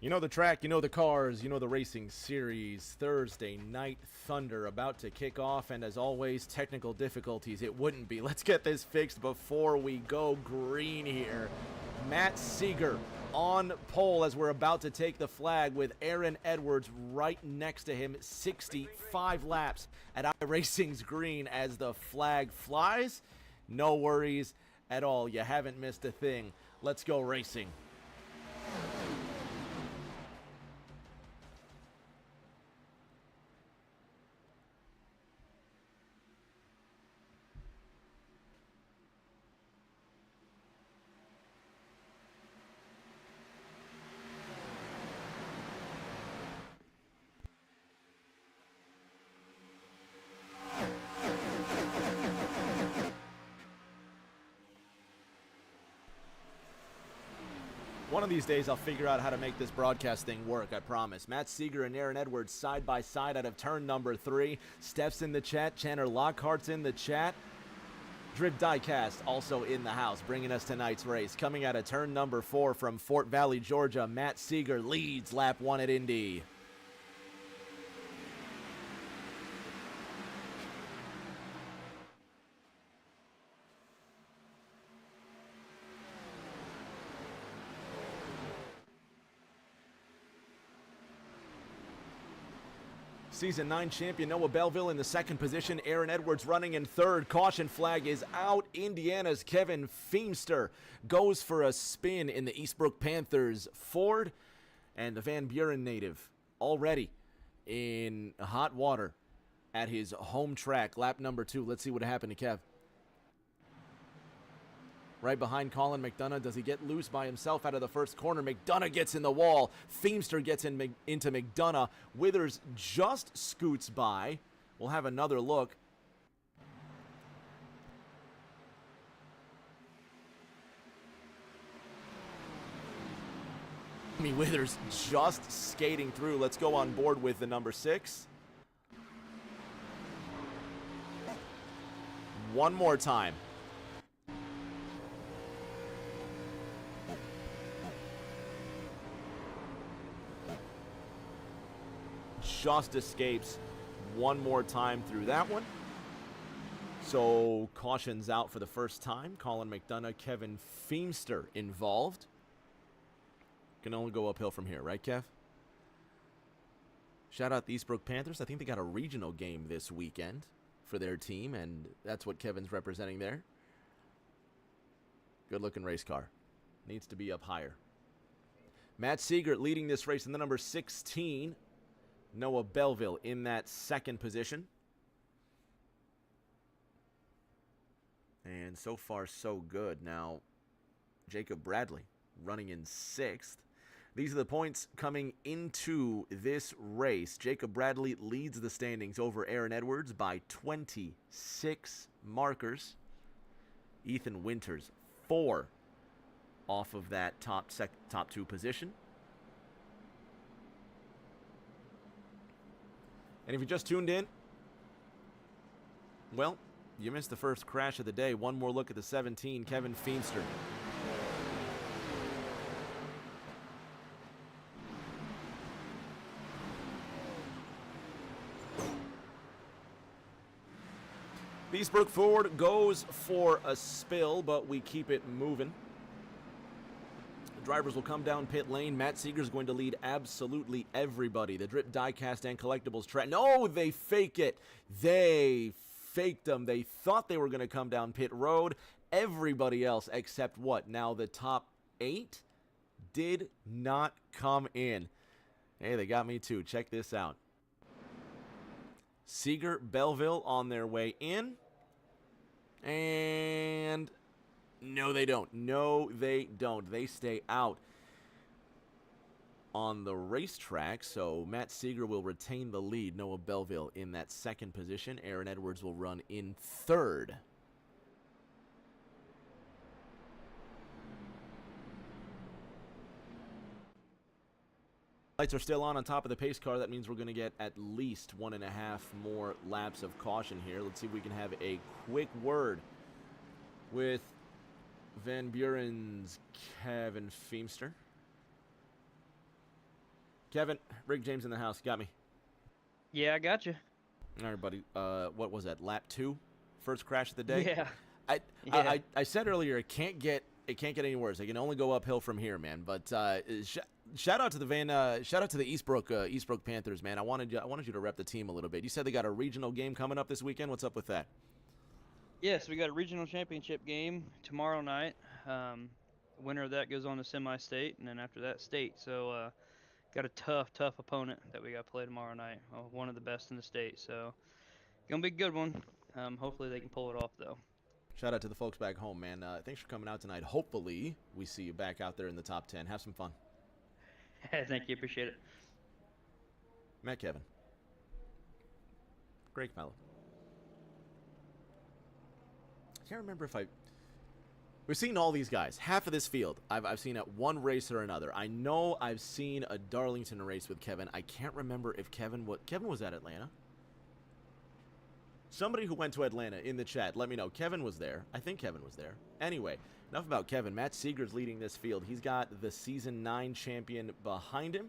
You know the track, you know the cars, you know the racing series. Thursday Night Thunder about to kick off, and as always, technical difficulties. It wouldn't be. Let's get this fixed before we go green here. Matt Seeger on pole as we're about to take the flag with Aaron Edwards right next to him. 65 laps at iRacing's green as the flag flies. No worries at all. You haven't missed a thing. Let's go racing. One of these days, I'll figure out how to make this broadcast thing work, I promise. Matt Seeger and Aaron Edwards side by side out of turn number 3. Steph's in the chat. Chandler Lockhart's in the chat. Drip Diecast also in the house, bringing us tonight's race. Coming out of turn number 4 from Fort Valley, Georgia, Matt Seeger leads lap 1 at Indy. Season 9 champion Noah Belleville in the second position. Aaron Edwards running in third. Caution flag is out. Indiana's Kevin Feemster goes for a spin in the Eastbrook Panthers Ford. And the Van Buren native already in hot water at his home track. Lap number 2. Let's see what happened to Kev. Right behind Colin McDonough. Does he get loose by himself out of the first corner? McDonough gets in the wall. Feemster gets into McDonough. Withers just scoots by. We'll have another look. Withers just skating through. Let's go on board with the number 6. One more time. Just escapes one more time through that one. So caution's out for the first time. Colin McDonough, Kevin Feemster involved. Can only go uphill from here, right, Kev? Shout out the Eastbrook Panthers. I think they got a regional game this weekend for their team, and that's what Kevin's representing there. Good looking race car. Needs to be up higher. Matt Seeger leading this race in the number 16. Noah Belleville in that second position. And so far, so good. Now, Jacob Bradley running in 6th. These are the points coming into this race. Jacob Bradley leads the standings over Aaron Edwards by 26 markers. Ethan Winters, 4 off of that top 2 position. And if you just tuned in, well, you missed the first crash of the day. One more look at the 17, Kevin Feemster. The Eastbrook Ford goes for a spill, but we keep it moving. Drivers will come down pit lane. Matt Seeger is going to lead absolutely everybody. The Drip Diecast and Collectibles track. No, they fake it. They faked them. They thought they were going to come down pit road. Everybody else except what? Now the top 8 did not come in. Hey, they got me too. Check this out. Seeger, Belleville on their way in. And no, they don't. No, they don't. They stay out on the racetrack, so Matt Seeger will retain the lead. Noah Belleville in that second position. Aaron Edwards will run in third. Lights are still on top of the pace car. That means we're going to get at least 1.5 more laps of caution here. Let's see if we can have a quick word with Van Buren's Kevin Feemster. Kevin, Rick James in the house. Got me. Yeah, I got you. All right, buddy. What was that? Lap 2? First crash of the day? Yeah. I said earlier it can't get any worse. It can only go uphill from here, man. But shout out to the Eastbrook Panthers, man. I wanted you to rep the team a little bit. You said they got a regional game coming up this weekend. What's up with that? Yes, we got a regional championship game tomorrow night. The winner of that goes on to semi-state, and then after that, state. So got a tough opponent that we got to play tomorrow night. One of the best in the state. So gonna be a good one. Hopefully they can pull it off though. Shout out to the folks back home, man. Thanks for coming out tonight. Hopefully we see you back out there in the top 10. Have some fun. Thank you, appreciate it. Matt Kevin. Great fellow. I can't remember if we've seen all these guys. Half of this field I've seen at one race or another. I know I've seen a Darlington race with Kevin. I can't remember if Kevin was at Atlanta. Somebody who went to Atlanta in the chat, let me know. Kevin was there. I think Kevin was there. Anyway, enough about Kevin. Matt Seeger's leading this field. He's got the Season 9 champion behind him.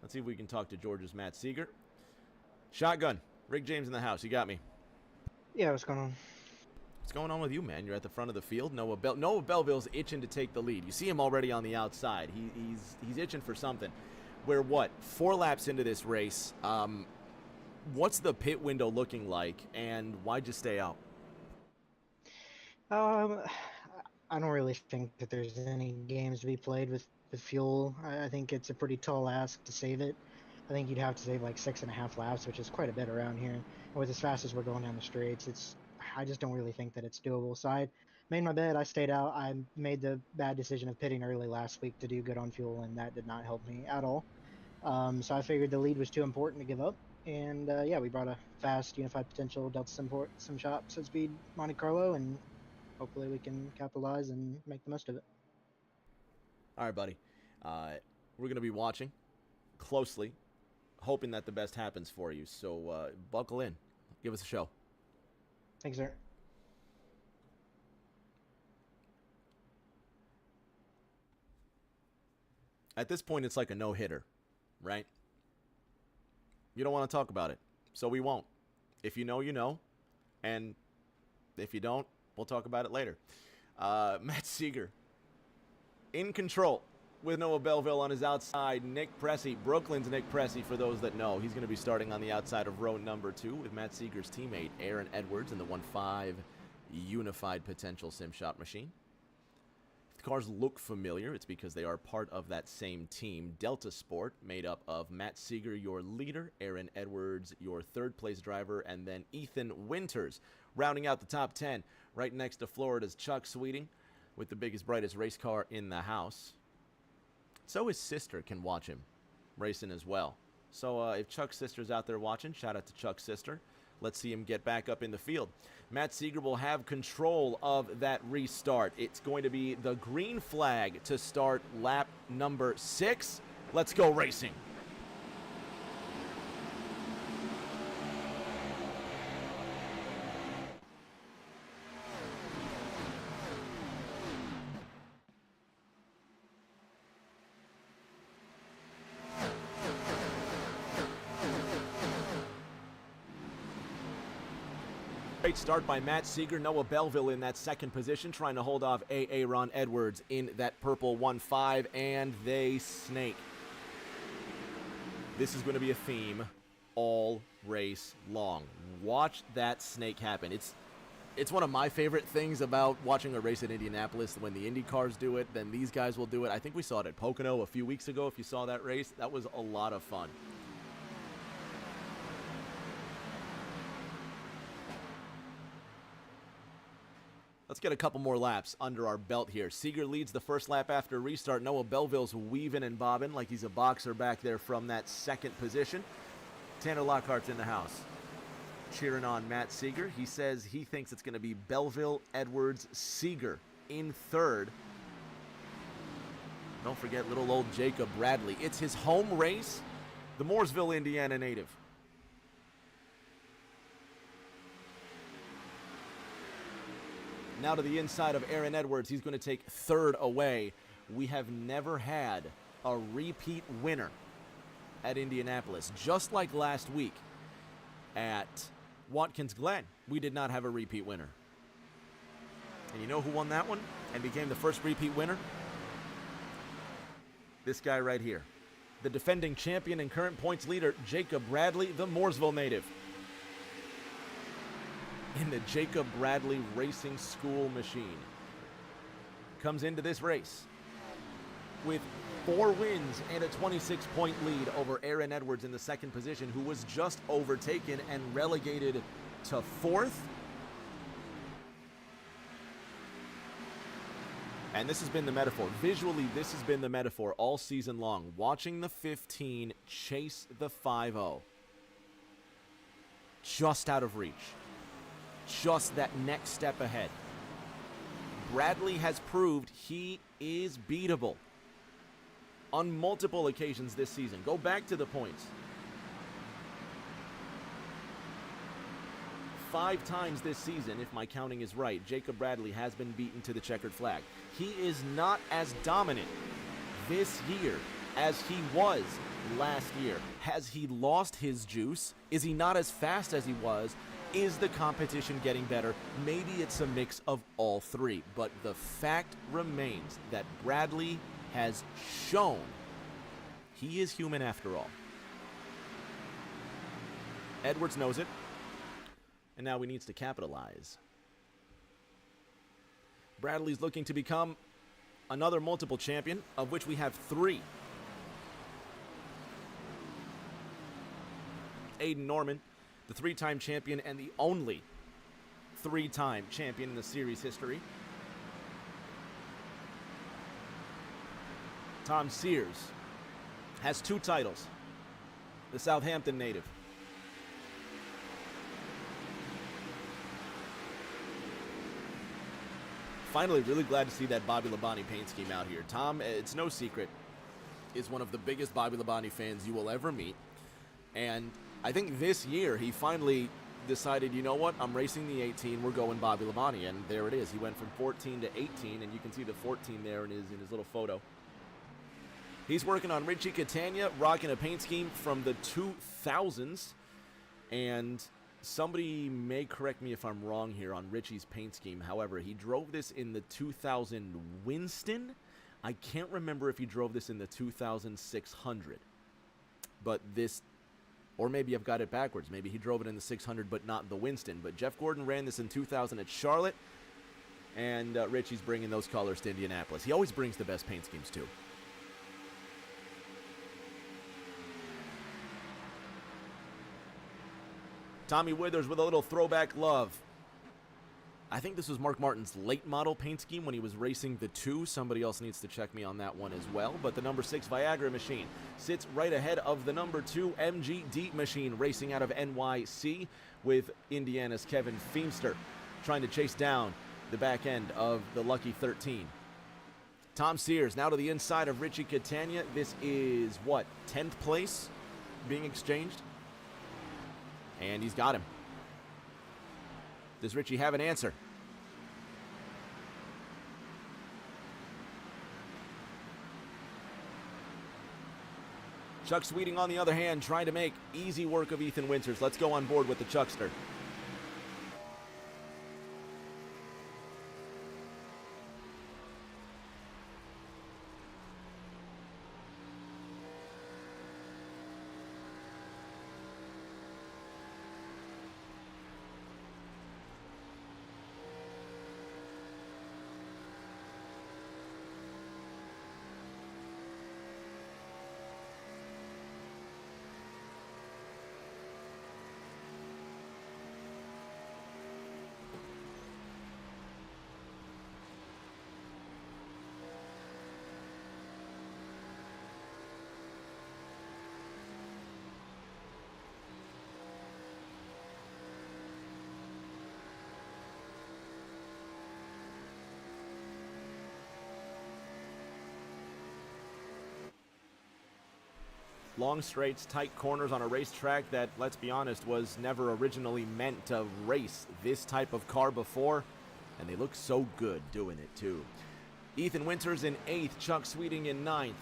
Let's see if we can talk to Georgia's Matt Seeger. Shotgun. Rick James in the house. You got me. Yeah, what's going on? What's going on with you, man? You're at the front of the field. Noah Belleville's itching to take the lead. You see him already on the outside. He's itching for something. We're, 4 laps into this race. What's the pit window looking like, and why'd you stay out? I don't really think that there's any games to be played with fuel. I think it's a pretty tall ask to save it. I think you'd have to save like 6.5 laps, which is quite a bit around here. And with as fast as we're going down the straights, I just don't really think that it's doable. So I made my bed. I stayed out. I made the bad decision of pitting early last week to do good on fuel, and that did not help me at all. So I figured the lead was too important to give up. And yeah, we brought a fast, unified potential Delta Sim Shop speed Monte Carlo, and hopefully we can capitalize and make the most of it. All right, buddy. We're going to be watching closely, hoping that the best happens for you. So buckle in. Give us a show. Thanks, sir. At this point, it's like a no-hitter, right? You don't want to talk about it, so we won't. If you know, you know. And if you don't, we'll talk about it later. Matt Seeger in control with Noah Belleville on his outside. Nick Pressey, Brooklyn's Nick Pressey, for those that know. He's going to be starting on the outside of row number 2 with Matt Seeger's teammate Aaron Edwards in the 1.5 unified potential sim shop machine. If the cars look familiar, it's because they are part of that same team. Delta Sport, made up of Matt Seeger, your leader, Aaron Edwards, your third-place driver, and then Ethan Winters, rounding out the top 10, right next to Florida's Chuck Sweeting, with the biggest, brightest race car in the house. So his sister can watch him racing as well. So if Chuck's sister's out there watching, shout out to Chuck's sister. Let's see him get back up in the field. Matt Seeger will have control of that restart. It's going to be the green flag to start lap number 6. Let's go racing. Great start by Matt Seeger. Noah Belleville in that second position, trying to hold off Aaron Edwards in that purple 1.5, and they snake. This is going to be a theme all race long. Watch that snake happen. It's one of my favorite things about watching a race at Indianapolis. When the Indy cars do it, then these guys will do it. I think we saw it at Pocono a few weeks ago. If you saw that race, that was a lot of fun. Let's get a couple more laps under our belt here. Seeger leads the first lap after restart. Noah Belleville's weaving and bobbing like he's a boxer back there from that second position. Tanner Lockhart's in the house, cheering on Matt Seeger. He says he thinks it's going to be Belleville, Edwards, Seeger in third. Don't forget little old Jacob Bradley. It's his home race, the Mooresville, Indiana native. Now to the inside of Aaron Edwards. He's going to take third away. We have never had a repeat winner at Indianapolis, just like last week at Watkins Glen. We did not have a repeat winner. And you know who won that one and became the first repeat winner? This guy right here. The defending champion and current points leader, Jacob Bradley, the Mooresville native. In the Jacob Bradley Racing School machine. Comes into this race with 4 wins and a 26-point lead over Aaron Edwards in the second position, who was just overtaken and relegated to 4th. And this has been the metaphor. Visually, this has been the metaphor all season long. Watching the 15 chase the 5-0. Just out of reach. Just that next step ahead. Bradley has proved he is beatable on multiple occasions this season. Go back to the points. 5 times this season, if my counting is right, Jacob Bradley has been beaten to the checkered flag. He is not as dominant this year as he was last year. Has he lost his juice? Is he not as fast as he was? Is the competition getting better? Maybe it's a mix of all 3. But the fact remains that Bradley has shown he is human after all. Edwards knows it. And now he needs to capitalize. Bradley's looking to become another multiple champion, of which we have 3. Aiden Norman, the 3-time champion and the only 3-time champion in the series history. Tom Sears has 2 titles. The Southampton native. Finally, really glad to see that Bobby Labonte paint scheme out here. Tom, it's no secret, is one of the biggest Bobby Labonte fans you will ever meet. And I think this year he finally decided, you know what, I'm racing the 18, we're going Bobby Labonte. And there it is. He went from 14 to 18, and you can see the 14 there in his little photo. He's working on Richie Catania, rocking a paint scheme from the 2000s. And somebody may correct me if I'm wrong here on Richie's paint scheme. However, he drove this in the 2000 Winston. I can't remember if he drove this in the 2600. But this, or maybe I've got it backwards. Maybe he drove it in the 600, but not the Winston. But Jeff Gordon ran this in 2000 at Charlotte. And Richie's bringing those colors to Indianapolis. He always brings the best paint schemes, too. Tommy Withers with a little throwback love. I think this was Mark Martin's late model paint scheme when he was racing the 2. Somebody else needs to check me on that one as well. But the number 6 Viagra machine sits right ahead of the number 2 MGD machine, racing out of NYC with Indiana's Kevin Feemster trying to chase down the back end of the Lucky 13. Tom Sears now to the inside of Richie Catania. This is, what, 10th place being exchanged? And he's got him. Does Richie have an answer? Chuck Sweeting, on the other hand, trying to make easy work of Ethan Winters. Let's go on board with the Chuckster. Long straights, tight corners on a racetrack that, let's be honest, was never originally meant to race this type of car before. And they look so good doing it, too. Ethan Winters in 8th, Chuck Sweeting in 9th,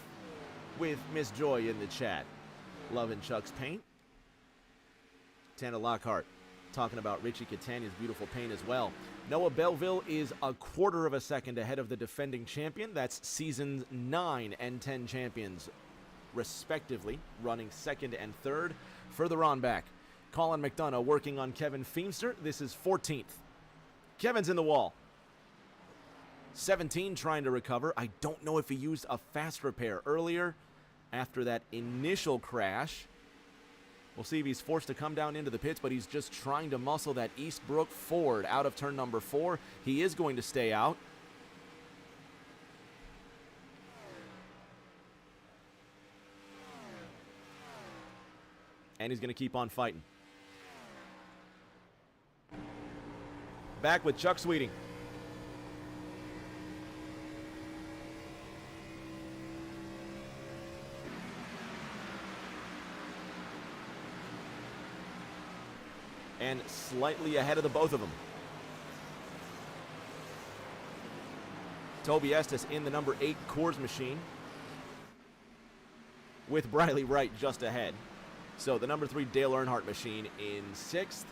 with Miss Joy in the chat. Loving Chuck's paint. Tanner Lockhart talking about Richie Catania's beautiful paint as well. Noah Belleville is a quarter of a second ahead of the defending champion. That's seasons 9 and 10 champions, respectively, running second and third. Further on back, Colin McDonough working on Kevin Feemster. This is 14th. Kevin's in the wall. 17 trying to recover. I don't know if he used a fast repair earlier after that initial crash. We'll see if he's forced to come down into the pits, but he's just trying to muscle that Eastbrook Ford out of turn number 4. He is going to stay out. And he's going to keep on fighting. Back with Chuck Sweeting. And slightly ahead of the both of them. Toby Estes in the number 8 Coors machine, with Briley Wright just ahead. So the number 3 Dale Earnhardt machine in 6th,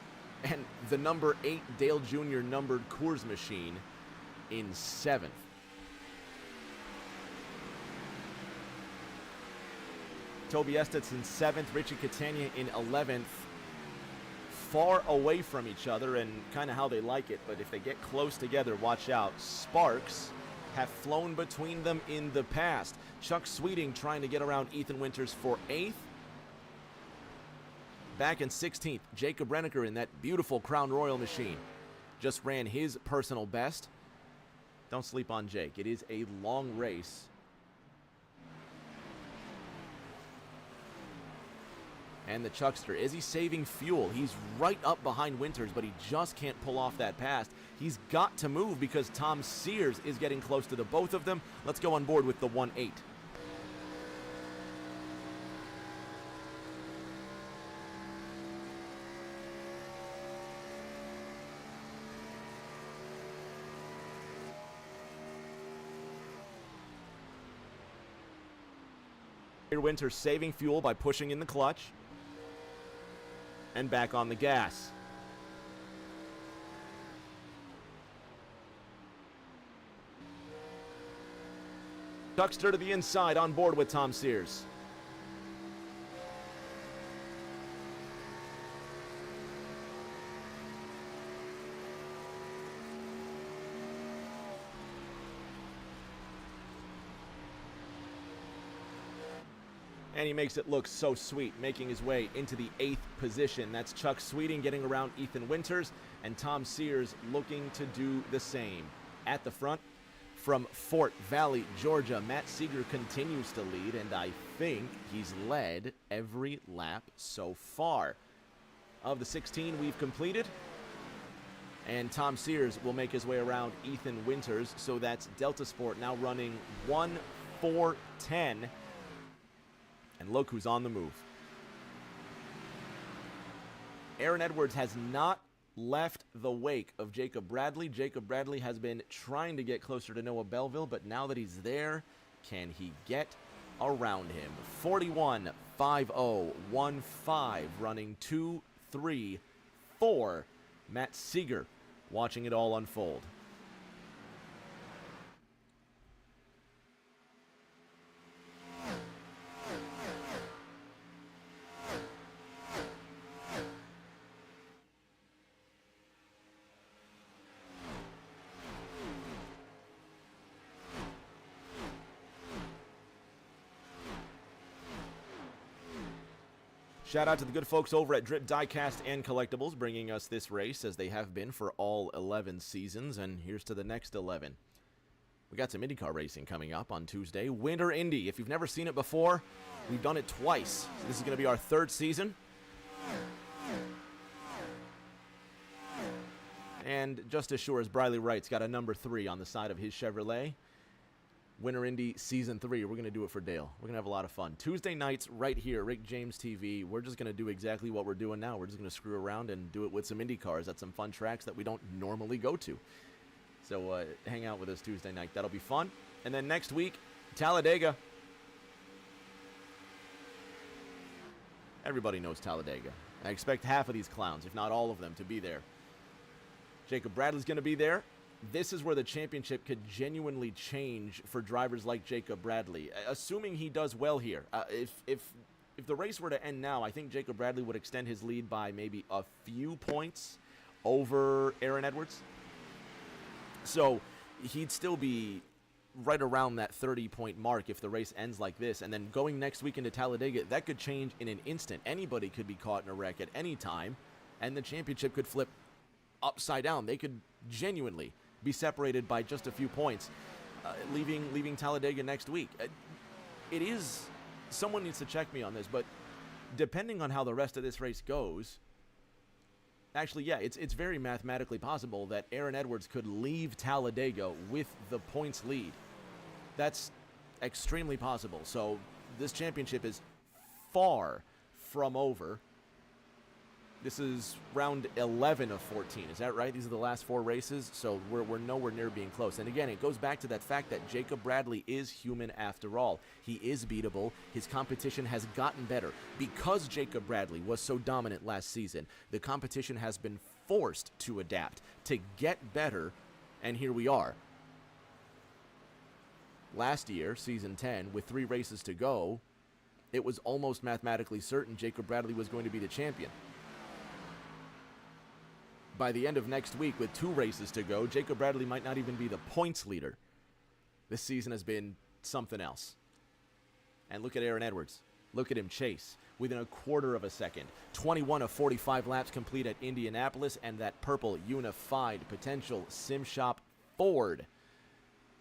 and the number 8 Dale Jr. numbered Coors machine in 7th. Toby Estes in 7th, Richie Catania in 11th. Far away from each other and kind of how they like it, but if they get close together, watch out. Sparks have flown between them in the past. Chuck Sweeting trying to get around Ethan Winters for 8th. Back in 16th, Jacob Renneker in that beautiful Crown Royal machine. Just ran his personal best. Don't sleep on Jake. It is a long race. And the Chuckster, is he saving fuel? He's right up behind Winters, but he just can't pull off that pass. He's got to move because Tom Sears is getting close to the both of them. Let's go on board with the 1-8. Here Winters saving fuel by pushing in the clutch. And back on the gas. Chuckster to the inside, on board with Tom Sears. And he makes it look so sweet, making his way into the 8th position. That's Chuck Sweeting getting around Ethan Winters, and Tom Sears looking to do the same. At the front, from Fort Valley, Georgia, Matt Seeger continues to lead, and I think he's led every lap so far. Of the 16 we've completed, and Tom Sears will make his way around Ethan Winters, so that's Delta Sport now running 1-4-10. And look who's on the move. Aaron Edwards has not left the wake of Jacob Bradley. Jacob Bradley has been trying to get closer to Noah Belleville, but now that he's there, can he get around him? 41-5-0-1-5, running 2-3-4. Matt Seeger watching it all unfold. Shout out to the good folks over at Drip Diecast and Collectibles bringing us this race as they have been for all 11 seasons, and here's to the next 11. We got some IndyCar racing coming up on Tuesday. Winter Indy. If you've never seen it before, we've done it twice. So this is going to be our 3rd season. And just as sure as Briley Wright's got a number 3 on the side of his Chevrolet, Winter Indy Season 3, we're going to do it for Dale. We're going to have a lot of fun. Tuesday nights right here, Rick James TV. We're just going to do exactly what we're doing now. We're just going to screw around and do it with some Indy cars at some fun tracks that we don't normally go to. So hang out with us Tuesday night. That'll be fun. And then next week, Talladega. Everybody knows Talladega. I expect half of these clowns, if not all of them, to be there. Jacob Bradley's going to be there. This is where the championship could genuinely change for drivers like Jacob Bradley, assuming he does well here. If the race were to end now, I think Jacob Bradley would extend his lead by maybe a few points over Aaron Edwards. So he'd still be right around that 30-point mark if the race ends like this. And then going next week into Talladega, that could change in an instant. Anybody could be caught in a wreck at any time, and the championship could flip upside down. They could genuinely be separated by just a few points, leaving Talladega next week. It is, someone needs to check me on this, but depending on how the rest of this race goes, actually, yeah, it's very mathematically possible that Aaron Edwards could leave Talladega with the points lead. That's extremely possible. So this championship is far from over. This is round 11 of 14. Is that right? These are the last 4 races, so we're nowhere near being close. And again, it goes back to that fact that Jacob Bradley is human after all. He is beatable. His competition has gotten better. Because Jacob Bradley was so dominant last season, the competition has been forced to adapt, to get better, and here we are. Last year, season 10, with 3 races to go, it was almost mathematically certain Jacob Bradley was going to be the champion. By the end of next week, with 2 races to go, Jacob Bradley might not even be the points leader. This season has been something else. And look at Aaron Edwards. Look at him chase within a quarter of a second. 21 of 45 laps complete at Indianapolis, and that purple unified potential sim shop Ford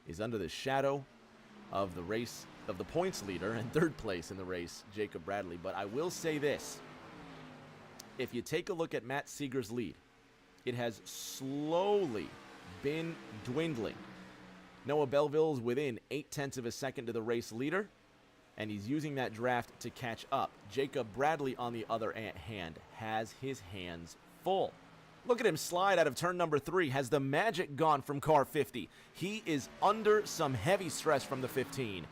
is under the shadow of the race, of the points leader and 3rd place in the race, Jacob Bradley. But I will say this. If you take a look at Matt Seeger's lead, it has slowly been dwindling. Noah Belleville's within 0.8 of a second to the race leader, and he's using that draft to catch up. Jacob Bradley, on the other hand, has his hands full. Look at him slide out of turn number 3. Has the magic gone from car 50? He is under some heavy stress from the 15.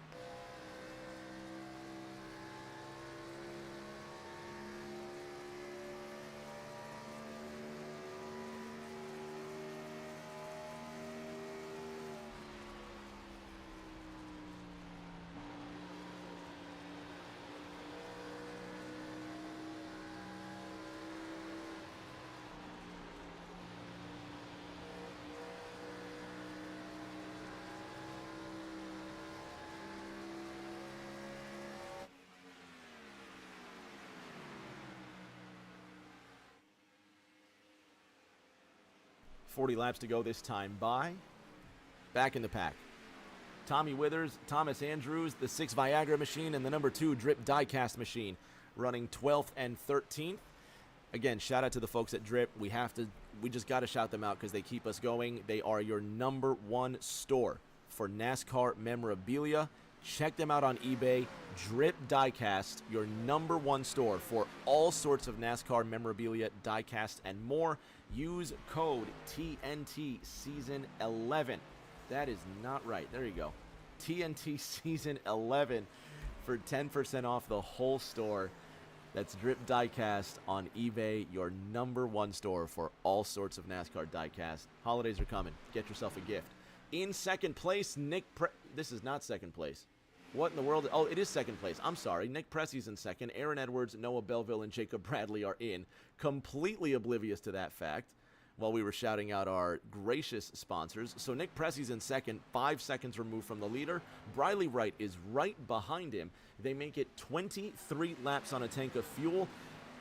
.40 laps to go this time by. Back in the pack. Tommy Withers, Thomas Andrews, the 6 Viagra machine, and the number 2 Drip Diecast machine, running 12th and 13th. Again, shout out to the folks at Drip. We just got to shout them out because they keep us going. They are your number 1 store for NASCAR memorabilia. Check them out on eBay. Drip Diecast, your number 1 store for all sorts of NASCAR memorabilia, diecast, and more. Use code TNT Season 11. That is not right. There you go. TNT Season 11 for 10% off the whole store. That's Drip Diecast on eBay, your number 1 store for all sorts of NASCAR diecast. Holidays are coming. Get yourself a gift. In second place, this is not second place. What in the world? Oh, it is second place. I'm sorry. Nick Pressy's in second. Aaron Edwards, Noah Belleville, and Jacob Bradley are in. Completely oblivious to that fact while we were shouting out our gracious sponsors. So Nick Pressy's in second, 5 seconds removed from the leader. Briley Wright is right behind him. They make it 23 laps on a tank of fuel,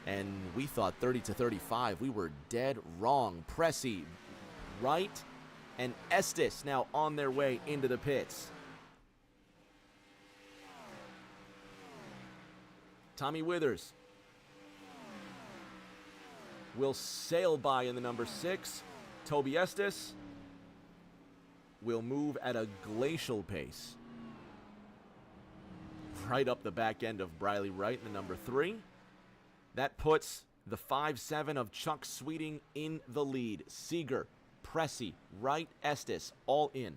and we thought 30 to 35. We were dead wrong. Pressy, Wright, and Estes now on their way into the pits. Tommy Withers will sail by in the number 6. Toby Estes will move at a glacial pace right up the back end of Briley Wright in the number 3. That puts the 5-7 of Chuck Sweeting in the lead. Seeger, Pressy, Wright, Estes, all in.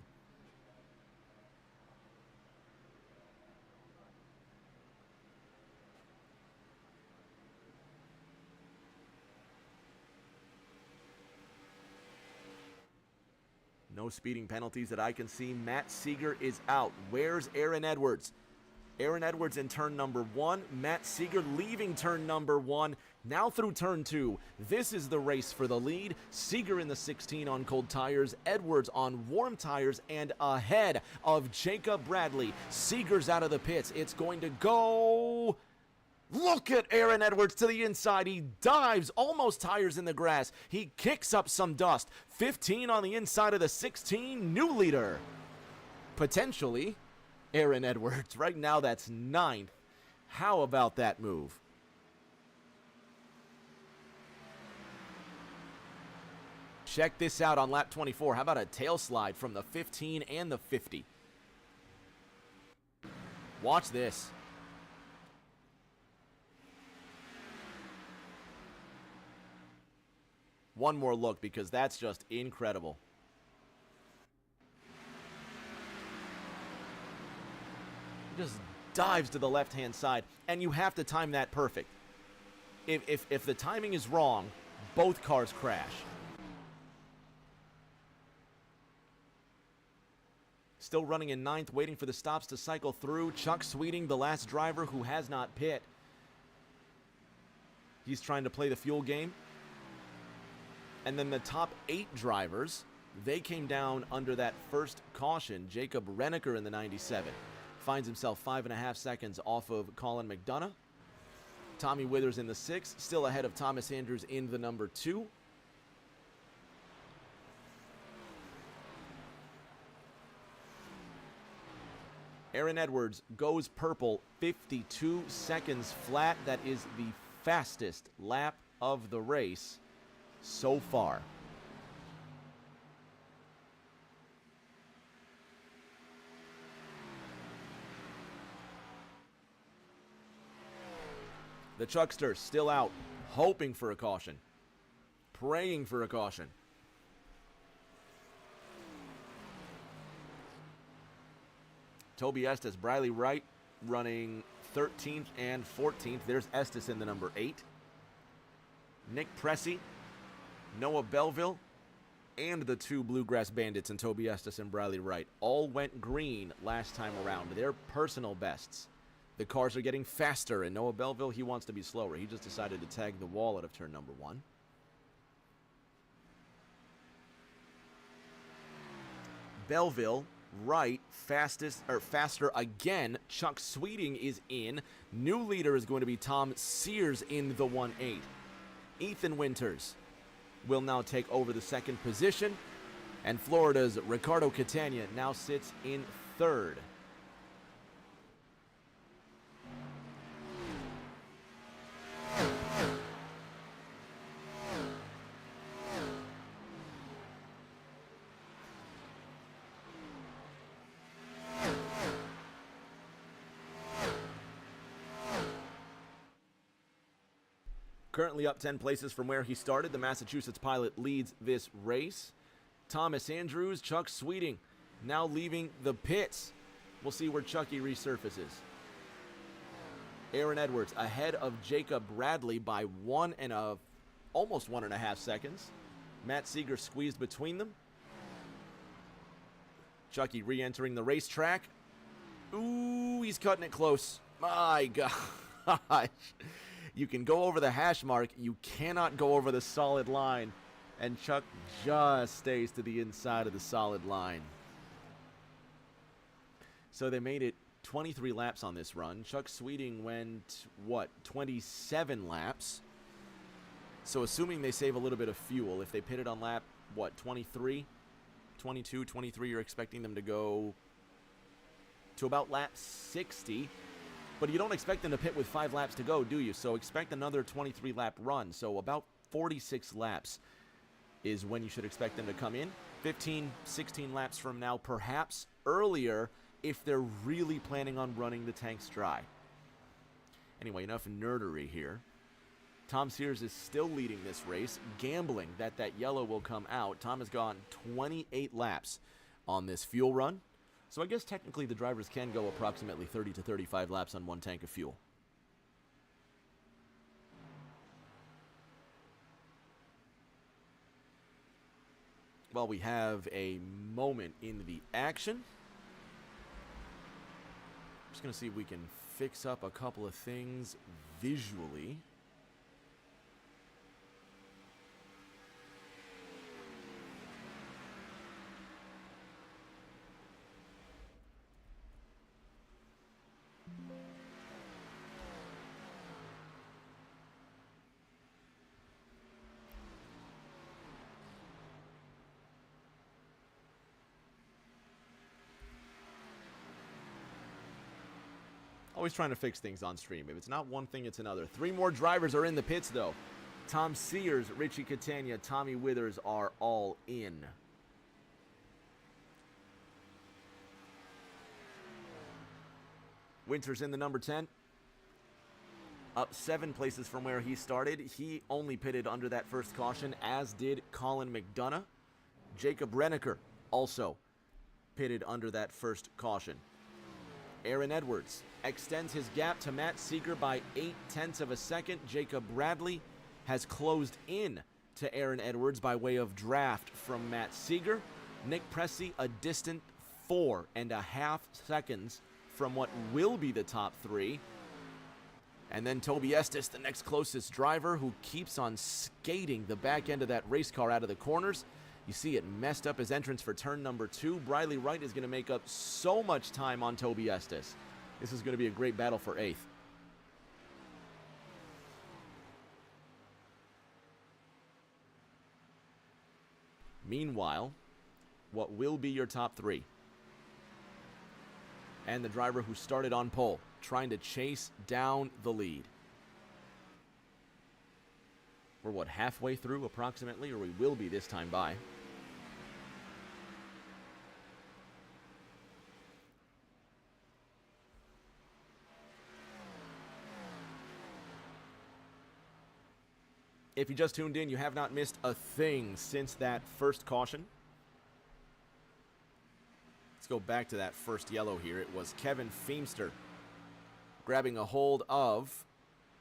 No speeding penalties that I can see. Matt Seeger is out. Where's Aaron Edwards? Aaron Edwards in turn number 1. Matt Seeger leaving turn number 1. Now through turn 2. This is the race for the lead. Seeger in the 16 on cold tires. Edwards on warm tires and ahead of Jacob Bradley. Seeger's out of the pits. It's going to go... Look at Aaron Edwards to the inside. He dives, almost tires in the grass. He kicks up some dust. 15 on the inside of the 16. New leader. Potentially Aaron Edwards. Right now that's 9th. How about that move? Check this out on lap 24. How about a tail slide from the 15 and the 50? Watch this. One more look because that's just incredible. Just dives to the left-hand side, and you have to time that perfect. If the timing is wrong, both cars crash. Still running in 9th, waiting for the stops to cycle through. Chuck Sweeting, the last driver who has not pit. He's trying to play the fuel game. And then the top 8 drivers, they came down under that first caution. Jacob Renneker in the 97 finds himself 5.5 seconds off of Colin McDonough. Tommy Withers in the 6, still ahead of Thomas Andrews in the number 2. Aaron Edwards goes purple, 52 seconds flat. That is the fastest lap of the race so far. The Chuckster still out, hoping for a caution, praying for a caution. Toby Estes, Briley Wright running 13th and 14th. There's Estes in the number 8. Nick Pressey, Noah Belleville, and the 2 Bluegrass Bandits and Toby Estes and Briley Wright all went green last time around. Their personal bests. The cars are getting faster, and Noah Belleville, he wants to be slower. He just decided to tag the wall out of turn number 1. Belleville, Wright, faster again. Chuck Sweeting is in. New leader is going to be Tom Sears in the 1-8. Ethan Winters will now take over the 2nd position, and Florida's Ricardo Catania now sits in 3rd. Currently up 10 places from where he started, the Massachusetts pilot leads this race. Thomas Andrews, Chuck Sweeting now leaving the pits. We'll see where Chucky resurfaces. Aaron Edwards ahead of Jacob Bradley by almost 1.5 seconds. Matt Seeger squeezed between them. Chucky re-entering the racetrack. Ooh, he's cutting it close. My gosh. You can go over the hash mark. You cannot go over the solid line. And Chuck just stays to the inside of the solid line. So they made it 23 laps on this run. Chuck Sweeting went, 27 laps. So assuming they save a little bit of fuel, if they pitted on lap, 23? 22, 23, you're expecting them to go to about lap 60. But you don't expect them to pit with 5 laps to go, do you? So expect another 23-lap run. So about 46 laps is when you should expect them to come in. 15, 16 laps from now, perhaps earlier, if they're really planning on running the tanks dry. Anyway, enough nerdery here. Tom Sears is still leading this race, gambling that yellow will come out. Tom has gone 28 laps on this fuel run. So I guess technically the drivers can go approximately 30 to 35 laps on 1 tank of fuel. while we have a moment in the action. Just going to see if we can fix up a couple of things visually. Always trying to fix things on stream. If it's not one thing, it's another. 3 more drivers are in the pits, though. Tom Sears, Richie Catania, Tommy Withers are all in. Winters in the number 10. Up 7 places from where he started. He only pitted under that first caution, as did Colin McDonough. Jacob Renneker also pitted under that first caution. Aaron Edwards extends his gap to Matt Seeger by 0.8 of a second. Jacob Bradley has closed in to Aaron Edwards by way of draft from Matt Seeger. Nick Pressey a distant 4.5 seconds from what will be the top 3. And then Toby Estes, the next closest driver, who keeps on skating the back end of that race car out of the corners. You see it messed up his entrance for turn number 2. Briley Wright is going to make up so much time on Toby Estes. This is going to be a great battle for 8th. Meanwhile, what will be your top 3? And the driver who started on pole, trying to chase down the lead. We're, what, halfway through approximately, or we will be this time by. If you just tuned in, you have not missed a thing since that first caution. Let's go back to that first yellow here. It was Kevin Feemster grabbing a hold of,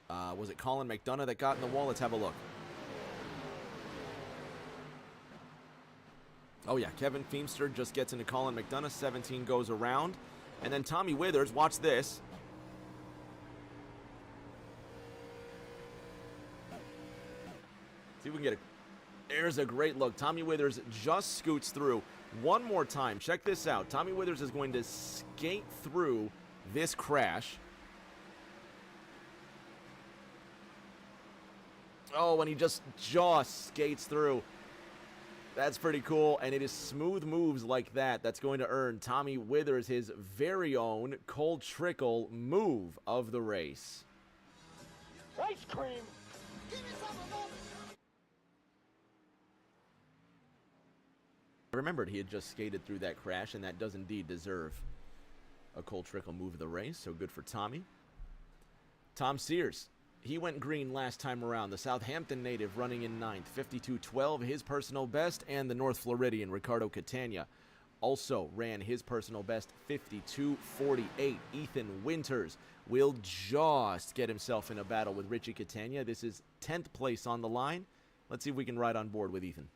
was it Colin McDonough that got in the wall? Let's have a look. Oh yeah, Kevin Feemster just gets into Colin McDonough. 17 goes around. And then Tommy Withers, watch this. See if we can get there's a great look. Tommy Withers just scoots through. One more time, check this out. Tommy Withers is going to skate through this crash. Oh, and he just skates through. That's pretty cool, and it is smooth moves like that that's going to earn Tommy Withers his very own Cold Trickle move of the race. Ice cream! I remembered he had just skated through that crash, and that does indeed deserve a Cold Trickle move of the race, so good for Tommy. Tom Sears, he went green last time around. The Southampton native running in 9th, 52.12, his personal best, and the North Floridian, Ricardo Catania, also ran his personal best, 52.48. Ethan Winters will just get himself in a battle with Richie Catania. This is 10th place on the line. Let's see if we can ride on board with Ethan.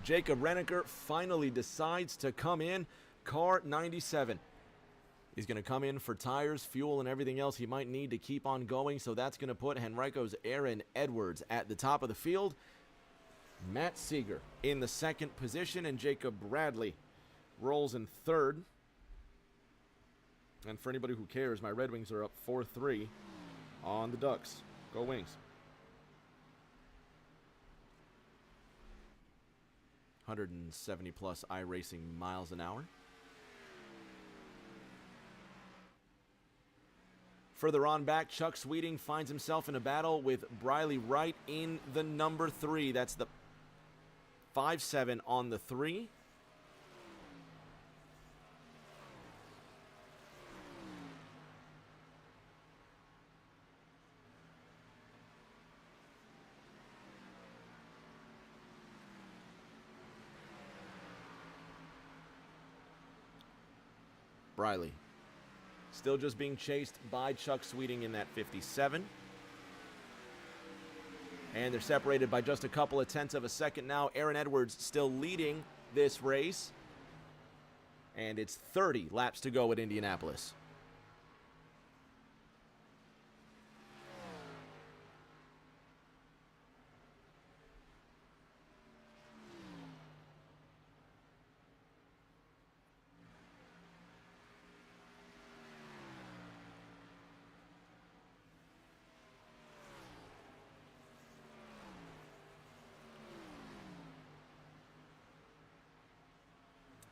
Jacob Renneker finally decides to come in. Car 97. He's going to come in for tires, fuel, and everything else he might need to keep on going. So that's going to put Henrico's Aaron Edwards at the top of the field. Matt Seeger in the 2nd position, and Jacob Bradley rolls in 3rd. And for anybody who cares, my Red Wings are up 4-3 on the Ducks. Go Wings. 170 plus iRacing miles an hour. Further on back, Chuck Sweeting finds himself in a battle with Briley Wright in the number 3. That's the 5-7 on the 3. Briley still just being chased by Chuck Sweeting in that 57. And they're separated by just a couple of tenths of a second now. Aaron Edwards still leading this race. And it's 30 laps to go at Indianapolis.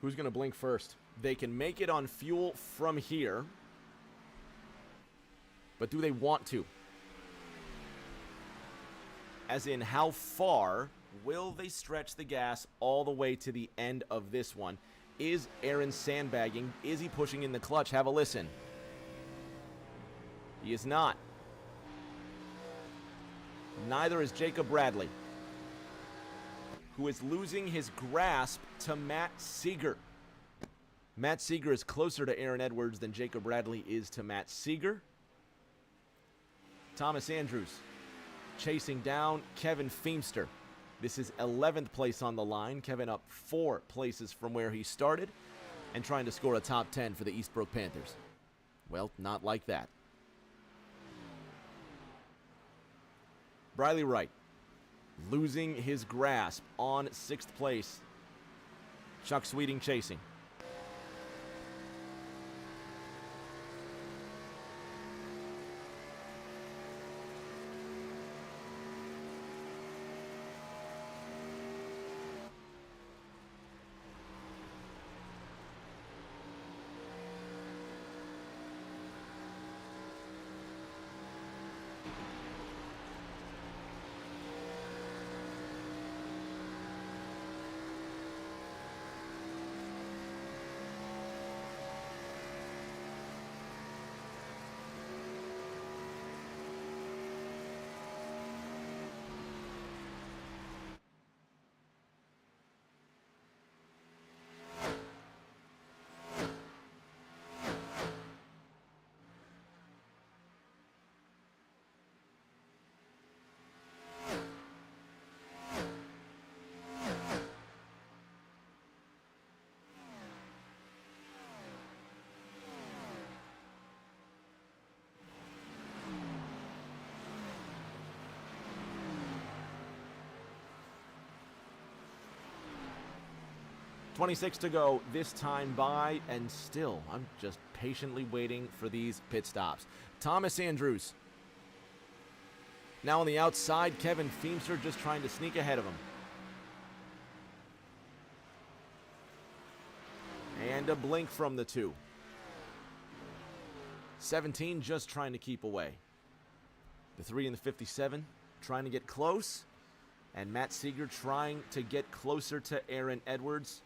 Who's going to blink first? They can make it on fuel from here. But do they want to? As in, how far will they stretch the gas all the way to the end of this one? Is Aaron sandbagging? Is he pushing in the clutch? Have a listen. He is not. Neither is Jacob Bradley, who is losing his grasp to Matt Seeger. Matt Seeger is closer to Aaron Edwards than Jacob Bradley is to Matt Seeger. Thomas Andrews chasing down Kevin Feemster. This is 11th place on the line. Kevin up 4 places from where he started and trying to score a top 10 for the Eastbrook Panthers. Well, not like that. Briley Wright losing his grasp on 6th place. Chuck Sweeting chasing. .26 to go this time by, and still, I'm just patiently waiting for these pit stops. Thomas Andrews. Now on the outside, Kevin Feemster just trying to sneak ahead of him. And a blink from the 2. 17 just trying to keep away. The 3 and the 57 trying to get close. And Matt Seeger trying to get closer to Aaron Edwards,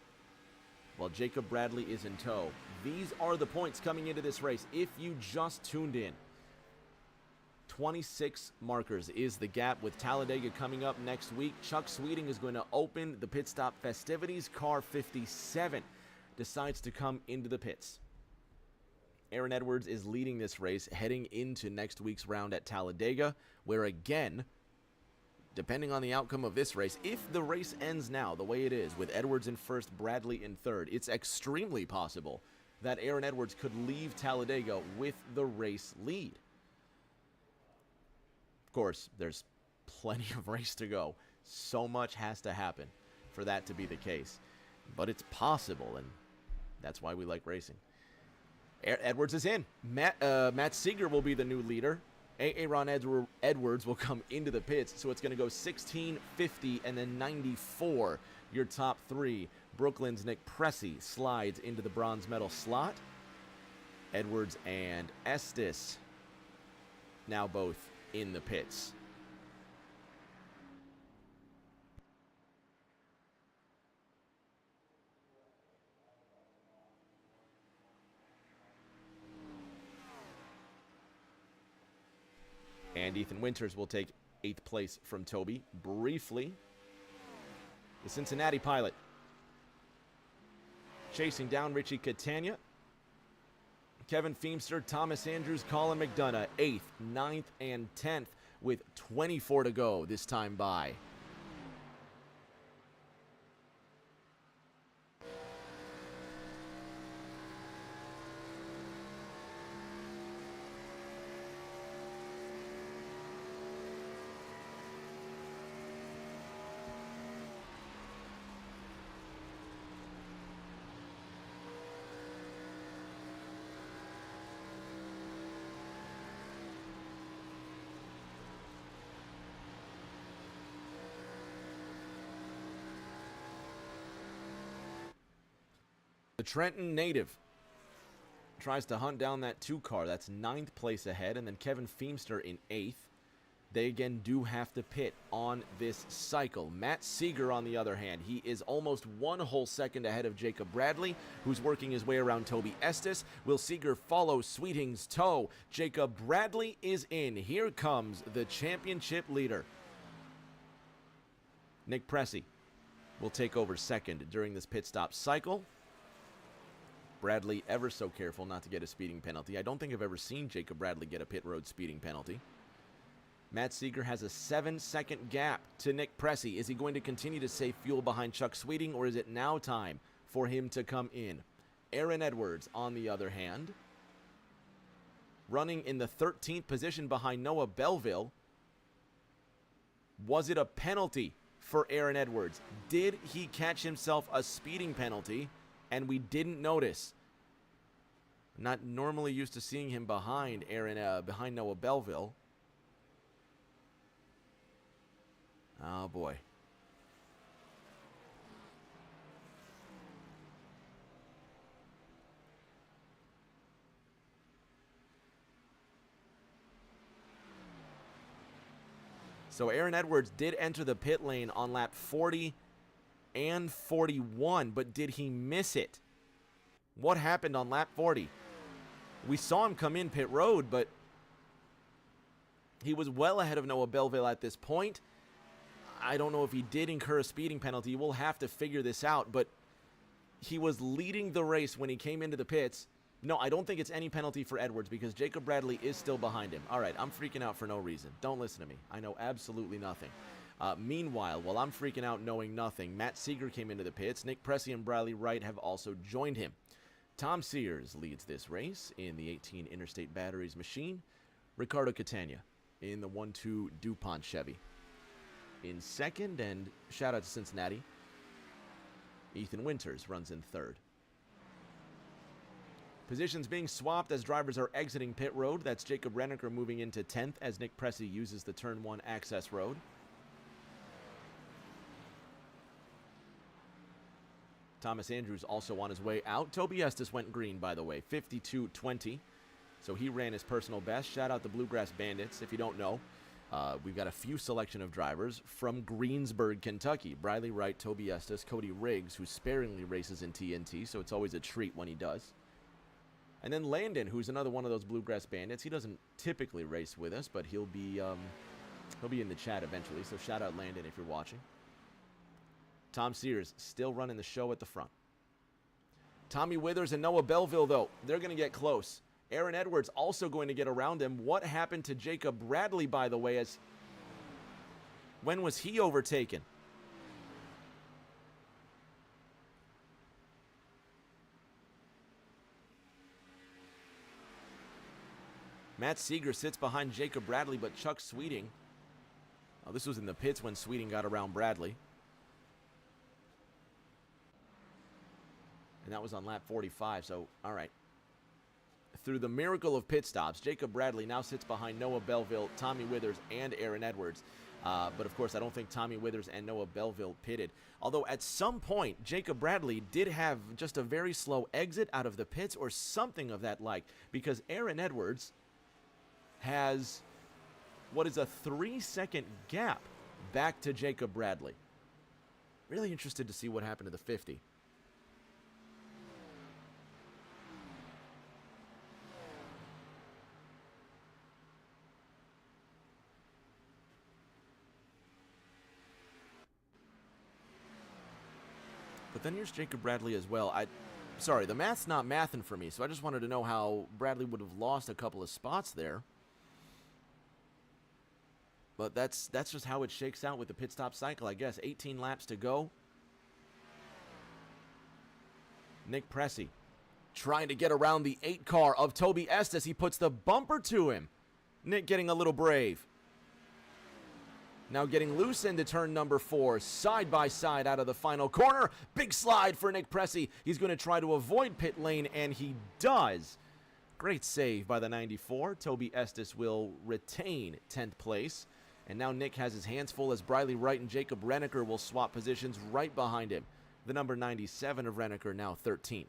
while Jacob Bradley is in tow. These are the points coming into this race. If you just tuned in, 26 markers is the gap, with Talladega coming up next week. Chuck Sweeting is going to open the pit stop festivities. Car 57 decides to come into the pits. Aaron Edwards is leading this race heading into next week's round at Talladega, where again, depending on the outcome of this race, if the race ends now the way it is, with Edwards in first, Bradley in third, it's extremely possible that Aaron Edwards could leave Talladega with the race lead. Of course, there's plenty of race to go. So much has to happen for that to be the case. But it's possible, and that's why we like racing. Edwards is in. Matt Seeger will be the new leader. Aaron Edwards will come into the pits, so it's going to go 16, 50, and then 94 your top three. Brooklyn's Nick Pressey slides into the bronze medal slot. Edwards and Estes now both in the pits. And Ethan Winters will take 8th place from Toby. Briefly, the Cincinnati pilot chasing down Richie Catania, Kevin Feemster, Thomas Andrews, Colin McDonough, 8th, 9th, and 10th with 24 to go this time by. The Trenton native tries to hunt down that 2 car. That's 9th place ahead. And then Kevin Feemster in 8th. They again do have to pit on this cycle. Matt Seeger, on the other hand, he is almost 1 whole second ahead of Jacob Bradley, who's working his way around Toby Estes. Will Seeger follow Sweeting's toe? Jacob Bradley is in. Here comes the championship leader. Nick Pressey will take over second during this pit stop cycle. Bradley ever so careful not to get a speeding penalty. I don't think I've ever seen Jacob Bradley get a pit road speeding penalty. Matt Seeger has a 7-second gap to Nick Pressey. Is he going to continue to save fuel behind Chuck Sweeting, or is it now time for him to come in? Aaron Edwards, on the other hand, running in the 13th position behind Noah Belleville. Was it a penalty for Aaron Edwards? Did he catch himself a speeding penalty and we didn't notice? Not normally used to seeing him behind behind Noah Belleville. Oh boy. So Aaron Edwards did enter the pit lane on lap 40 and 41, but did he miss it? What happened on lap 40? We saw him come in pit road, but he was well ahead of Noah Belleville at this point. I don't know if he did incur a speeding penalty. We'll have to figure this out, but he was leading the race when he came into the pits. No, I don't think it's any penalty for Edwards because Jacob Bradley is still behind him. All right, I'm freaking out for no reason. Don't listen to me. I know absolutely nothing. Meanwhile, while I'm freaking out knowing nothing, Matt Seeger came into the pits. Nick Pressey and Bradley Wright have also joined him. Tom Sears leads this race in the 18 Interstate Batteries machine. Ricardo Catania in the 1-2 DuPont Chevy in second, and shout out to Cincinnati. Ethan Winters runs in third. Positions being swapped as drivers are exiting pit road. That's Jacob Renneker moving into 10th as Nick Pressey uses the turn 1 access road. Thomas Andrews also on his way out. Toby Estes went green, by the way, 52.20. So he ran his personal best. Shout out the Bluegrass Bandits. If you don't know, we've got a few selection of drivers from Greensburg, Kentucky. Bradley Wright, Toby Estes, Cody Riggs, who sparingly races in TNT, so it's always a treat when he does. And then Landon, who's another one of those Bluegrass Bandits. He doesn't typically race with us, but he'll be in the chat eventually. So shout out Landon if you're watching. Tom Sears still running the show at the front. Tommy Withers and Noah Belleville, though, they're going to get close. Aaron Edwards also going to get around him. What happened to Jacob Bradley, by the way? When was he overtaken? Matt Seeger sits behind Jacob Bradley, but Chuck Sweeting. Oh, this was in the pits when Sweeting got around Bradley. And that was on lap 45, so all right. through the miracle of pit stops, Jacob Bradley now sits behind Noah Belleville, Tommy Withers, and Aaron Edwards. But, of course, I don't think Tommy Withers and Noah Belleville pitted. Although, at some point, Jacob Bradley did have just a very slow exit out of the pits or something of that like, because Aaron Edwards has what is a 3-second gap back to Jacob Bradley. Really interested to see what happened to the 50. But then here's Jacob Bradley as well. Sorry, the math's not mathing for me, so I just wanted to know how Bradley would have lost a couple of spots there. But that's just how it shakes out with the pit stop cycle, I guess. 18 laps to go. Nick Pressey trying to get around the 8 car of Toby Estes. He puts the bumper to him. Nick getting a little brave. Now getting loose into turn number 4, side by side out of the final corner. Big slide for Nick Pressey. He's going to try to avoid pit lane, and he does. Great save by the 94. Toby Estes will retain 10th place. And now Nick has his hands full as Briley Wright and Jacob Renneker will swap positions right behind him. The number 97 of Renneker now 13th.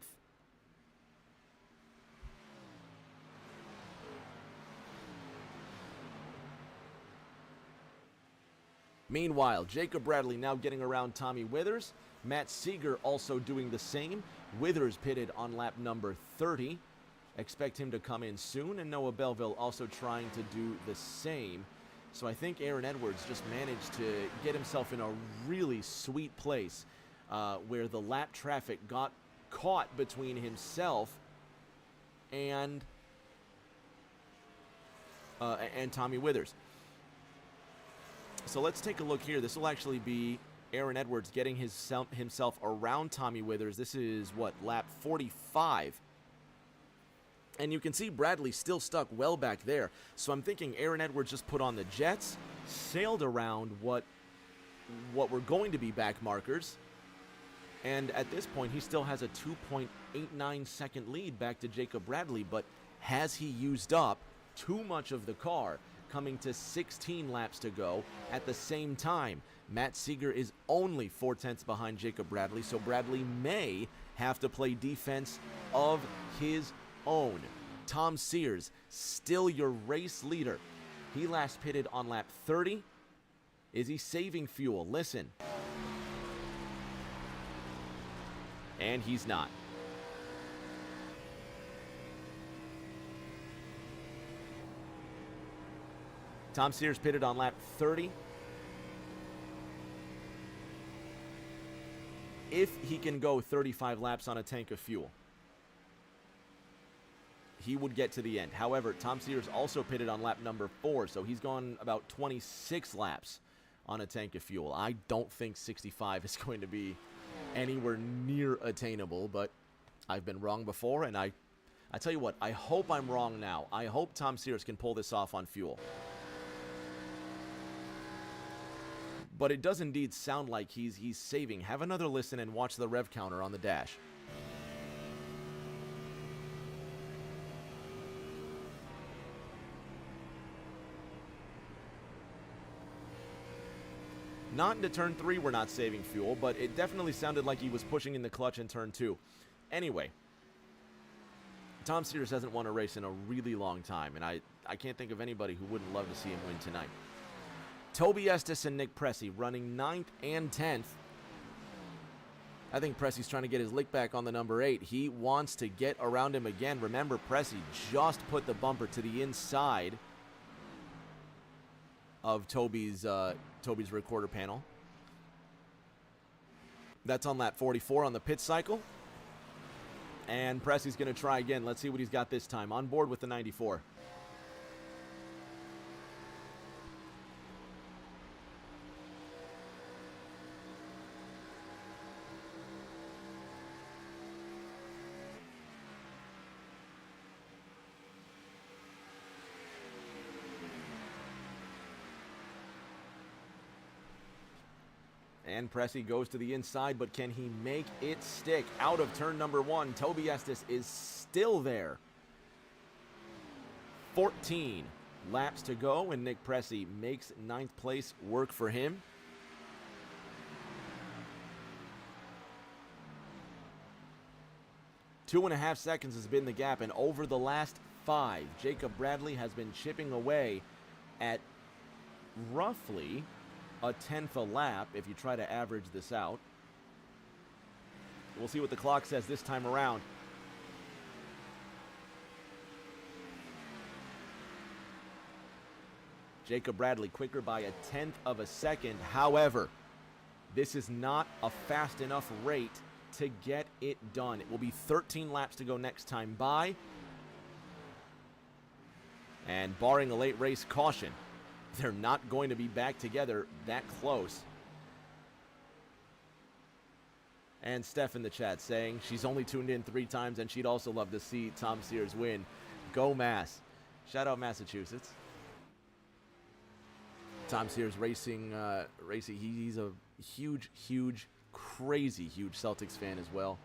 Meanwhile, Jacob Bradley now getting around Tommy Withers. Matt Seeger also doing the same. Withers pitted on lap number 30. Expect him to come in soon, and Noah Belleville also trying to do the same. So I think Aaron Edwards just managed to get himself in a really sweet place where the lap traffic got caught between himself and Tommy Withers. So let's take a look here. This will actually be Aaron Edwards getting himself around Tommy Withers. This is, what, lap 45. And you can see Bradley still stuck well back there. So I'm thinking Aaron Edwards just put on the jets, sailed around what were going to be back markers. And at this point, he still has a 2.89 second lead back to Jacob Bradley. But has he used up too much of the car? Coming to 16 laps to go at the same time. Matt Seeger is only 4 tenths behind Jacob Bradley, so Bradley may have to play defense of his own. Tom Sears, still your race leader. He last pitted on lap 30. Is he saving fuel? Listen. And he's not. Tom Sears pitted on lap 30. If he can go 35 laps on a tank of fuel, he would get to the end. However, Tom Sears also pitted on lap number 4, so he's gone about 26 laps on a tank of fuel. I don't think 65 is going to be anywhere near attainable, but I've been wrong before, and I tell you what, I hope I'm wrong now. I hope Tom Sears can pull this off on fuel. But it does indeed sound like he's saving. Have another listen and watch the rev counter on the dash. Not into turn 3, we're not saving fuel, but it definitely sounded like he was pushing in the clutch in turn 2. Anyway, Tom Sears hasn't won a race in a really long time, and I can't think of anybody who wouldn't love to see him win tonight. Toby Estes and Nick Pressey running 9th and 10th. I think Pressey's trying to get his lick back on the number 8. He wants to get around him again. Remember, Pressey just put the bumper to the inside of Toby's recorder panel. That's on lap 44 on the pit cycle. And Pressey's going to try again. Let's see what he's got this time. On board with the 94. And Pressey goes to the inside, but can he make it stick? Out of turn number 1, Toby Estes is still there. 14 laps to go, and Nick Pressey makes 9th place work for him. Two and a half seconds has been the gap, and over the last 5, Jacob Bradley has been chipping away at roughly a 10th a lap if you try to average this out. We'll see what the clock says this time around. Jacob Bradley quicker by a 10th of a second. However, this is not a fast enough rate to get it done. It will be 13 laps to go next time by. And barring a late race caution, they're not going to be back together that close. And Steph in the chat saying she's only tuned in 3 times and she'd also love to see Tom Sears win. Go Mass. Shout out Massachusetts. Tom Sears racing. He's a huge, crazy huge Celtics fan as well.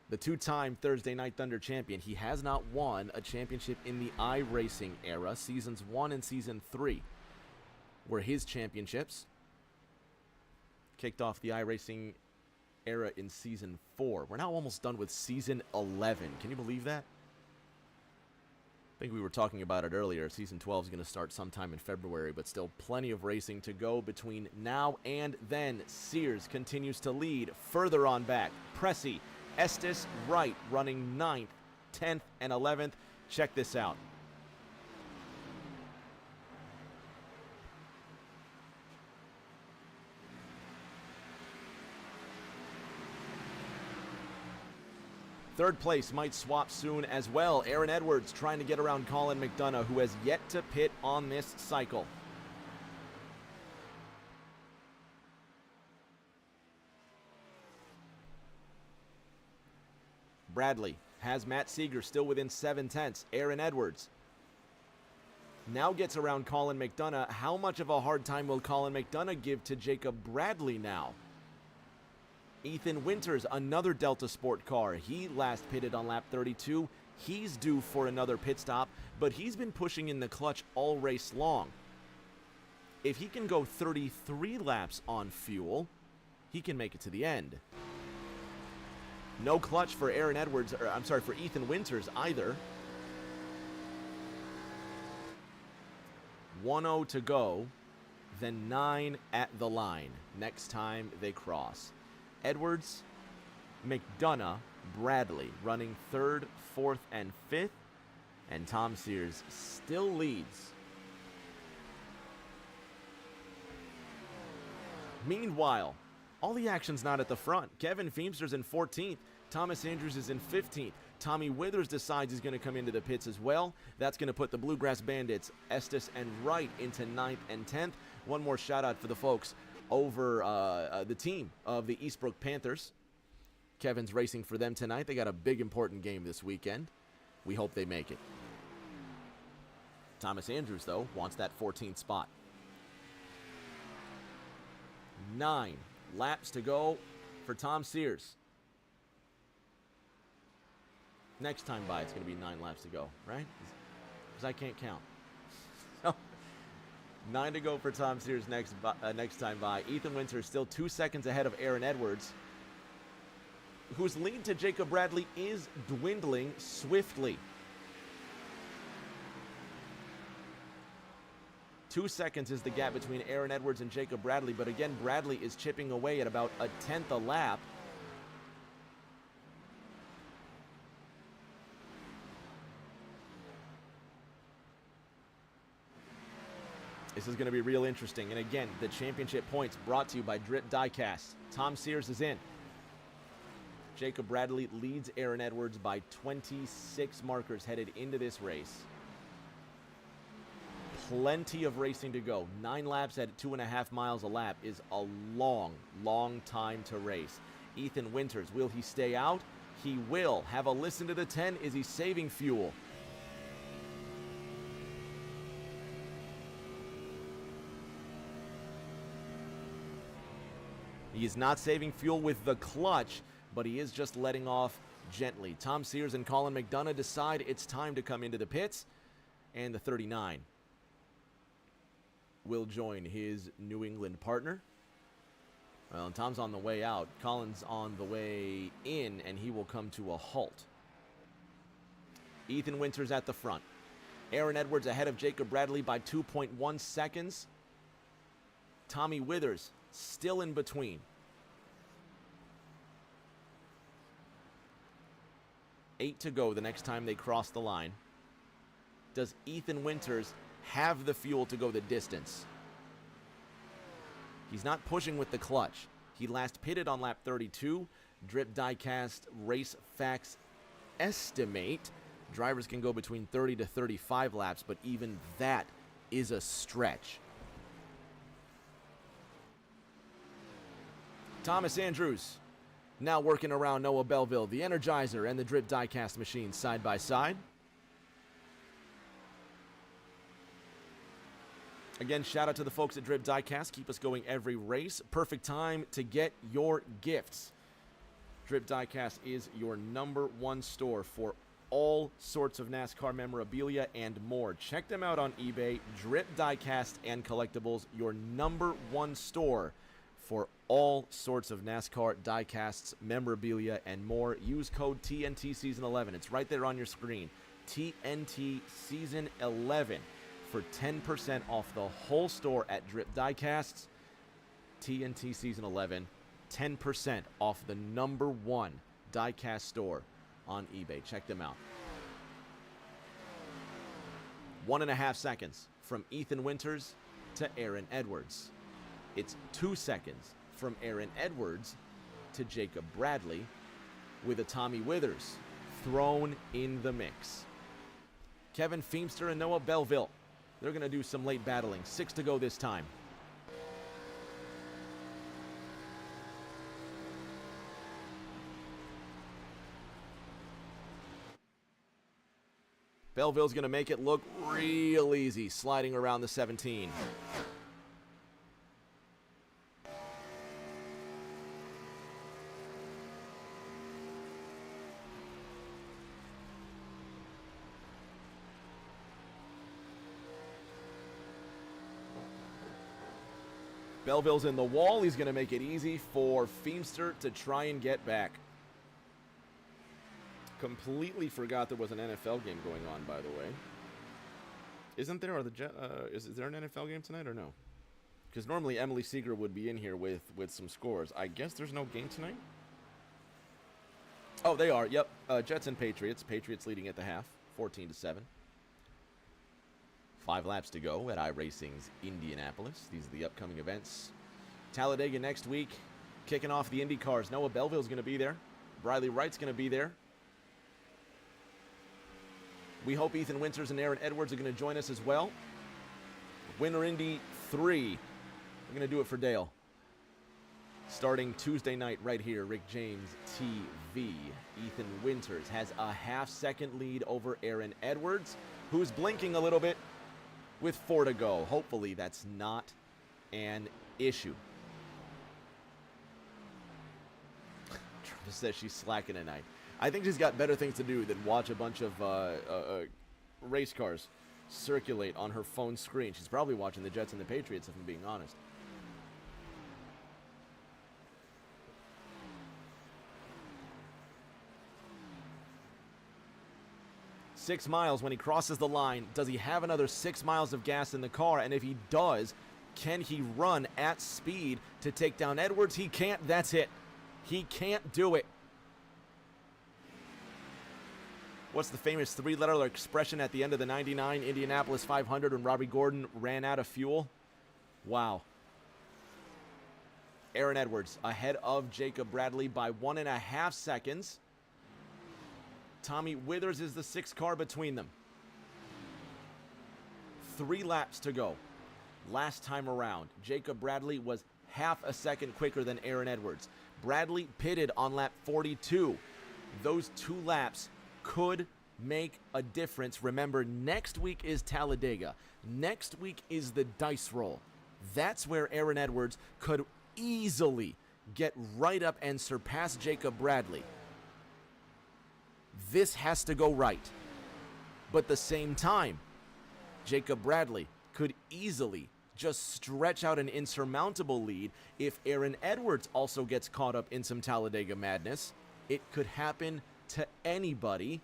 The 2-time Thursday Night Thunder champion. He has not won a championship in the iRacing era. Seasons 1 and Season 3 were his championships. Kicked off the iRacing era in Season 4. We're now almost done with Season 11. Can you believe that? I think we were talking about it earlier. Season 12 is going to start sometime in February, but still plenty of racing to go between now and then. Sears continues to lead further on back. Pressey, Estes, Wright running 9th, 10th, and 11th. Check this out. Third place might swap soon as well. Aaron Edwards trying to get around Colin McDonough, who has yet to pit on this cycle. Bradley has Matt Seeger still within 7/10. Aaron Edwards now gets around Colin McDonough. How much of a hard time will Colin McDonough give to Jacob Bradley now? Ethan Winters, another Delta Sport car. He last pitted on lap 32. He's due for another pit stop, but he's been pushing in the clutch all race long. If he can go 33 laps on fuel, he can make it to the end. No clutch for Aaron Edwards, or I'm sorry, for Ethan Winters either. 1:0 to go, then 9 at the line. Next time they cross. Edwards, McDonough, Bradley running 3rd, 4th, and 5th. And Tom Sears still leads. Meanwhile, all the action's not at the front. Kevin Feemster's in 14th. Thomas Andrews is in 15th. Tommy Withers decides he's going to come into the pits as well. That's going to put the Bluegrass Bandits, Estes and Wright, into 9th and 10th. One more shout out for the folks over the team of the Eastbrook Panthers. Kevin's racing for them tonight. They got a big important game this weekend. We hope they make it. Thomas Andrews, though, wants that 14th spot. 9 laps to go for Tom Sears. Next time by, it's going to be 9 laps to go, right? Because I can't count. 9 to go for Tom Sears next time by. Ethan Winter is still 2 seconds ahead of Aaron Edwards, whose lead to Jacob Bradley is dwindling swiftly. 2 seconds is the gap between Aaron Edwards and Jacob Bradley, but again, Bradley is chipping away at about a 10th a lap. This is going to be real interesting. And again, the championship points brought to you by Drip Diecast. Tom Sears is in. Jacob Bradley leads Aaron Edwards by 26 markers headed into this race. Plenty of racing to go. 9 laps at 2.5 miles a lap is a long time to race. Ethan Winters, will he stay out? He will. Have a listen to the 10. Is he saving fuel? He is not saving fuel with the clutch, but he is just letting off gently. Tom Sears and Colin McDonough decide it's time to come into the pits, and the 39 will join his New England partner. Well, and Tom's on the way out. Colin's on the way in, and he will come to a halt. Ethan Winters at the front. Aaron Edwards ahead of Jacob Bradley by 2.1 seconds. Tommy Withers still in between. 8 to go the next time they cross the line. Does Ethan Winters have the fuel to go the distance? He's not pushing with the clutch. He last pitted on lap 32. Drip Diecast Race Facts estimate drivers can go between 30 to 35 laps, but even that is a stretch. Thomas Andrews now working around Noah Belleville, the Energizer and the Drip Diecast machine side by side. Again, shout out to the folks at Drip Diecast. Keep us going every race. Perfect time to get your gifts. Drip Diecast is your #1 store for all sorts of NASCAR memorabilia and more. Check them out on eBay. Drip Diecast and Collectibles, your #1 store for all sorts of NASCAR diecasts, memorabilia, and more. Use code TNT Season 11. It's right there on your screen. TNT Season 11 for 10% off the whole store at Drip Diecasts. TNT Season 11, 10% off the #1 diecast store on eBay. Check them out. 1.5 seconds from Ethan Winters to Aaron Edwards. It's 2 seconds from Aaron Edwards to Jacob Bradley, with a Tommy Withers thrown in the mix. Kevin Feemster and Noah Belleville, they're going to do some late battling. 6 to go this time. Belleville's going to make it look real easy, sliding around the 17. Belleville's in the wall. He's going to make it easy for Feemster to try and get back. Completely forgot there was an NFL game going on, by the way. Isn't there? Is there an NFL game tonight or no? Because normally Emily Seeger would be in here with some scores. I guess there's no game tonight? Oh, they are. Yep. Jets and Patriots. Patriots leading at the half, 14-7. 5 laps to go at iRacing's Indianapolis. These are the upcoming events. Talladega next week, kicking off the Indy cars. Noah Belleville's going to be there. Briley Wright's going to be there. We hope Ethan Winters and Aaron Edwards are going to join us as well. Winter Indy 3. We're going to do it for Dale. Starting Tuesday night right here, Rick James TV. Ethan Winters has a half-second lead over Aaron Edwards, who's blinking a little bit with 4 to go. Hopefully that's not an issue. Travis says she's slacking tonight. I think she's got better things to do than watch a bunch of race cars circulate on her phone screen. She's probably watching the Jets and the Patriots, if I'm being honest. Six miles when he crosses the line. Does he have another 6 miles of gas in the car? And if he does, can he run at speed to take down Edwards? He can't. That's it. He can't do it. What's the famous 3-letter expression at the end of the 99 Indianapolis 500 when Robbie Gordon ran out of fuel? Wow. Aaron Edwards ahead of Jacob Bradley by 1.5 seconds. Tommy Withers is the 6th car between them. 3 laps to go. Last time around, Jacob Bradley was half a second quicker than Aaron Edwards. Bradley pitted on lap 42. Those 2 laps could make a difference. Remember, next week is Talladega. Next week is the dice roll. That's where Aaron Edwards could easily get right up and surpass Jacob Bradley. This has to go right. But at the same time, Jacob Bradley could easily just stretch out an insurmountable lead if Aaron Edwards also gets caught up in some Talladega madness. It could happen to anybody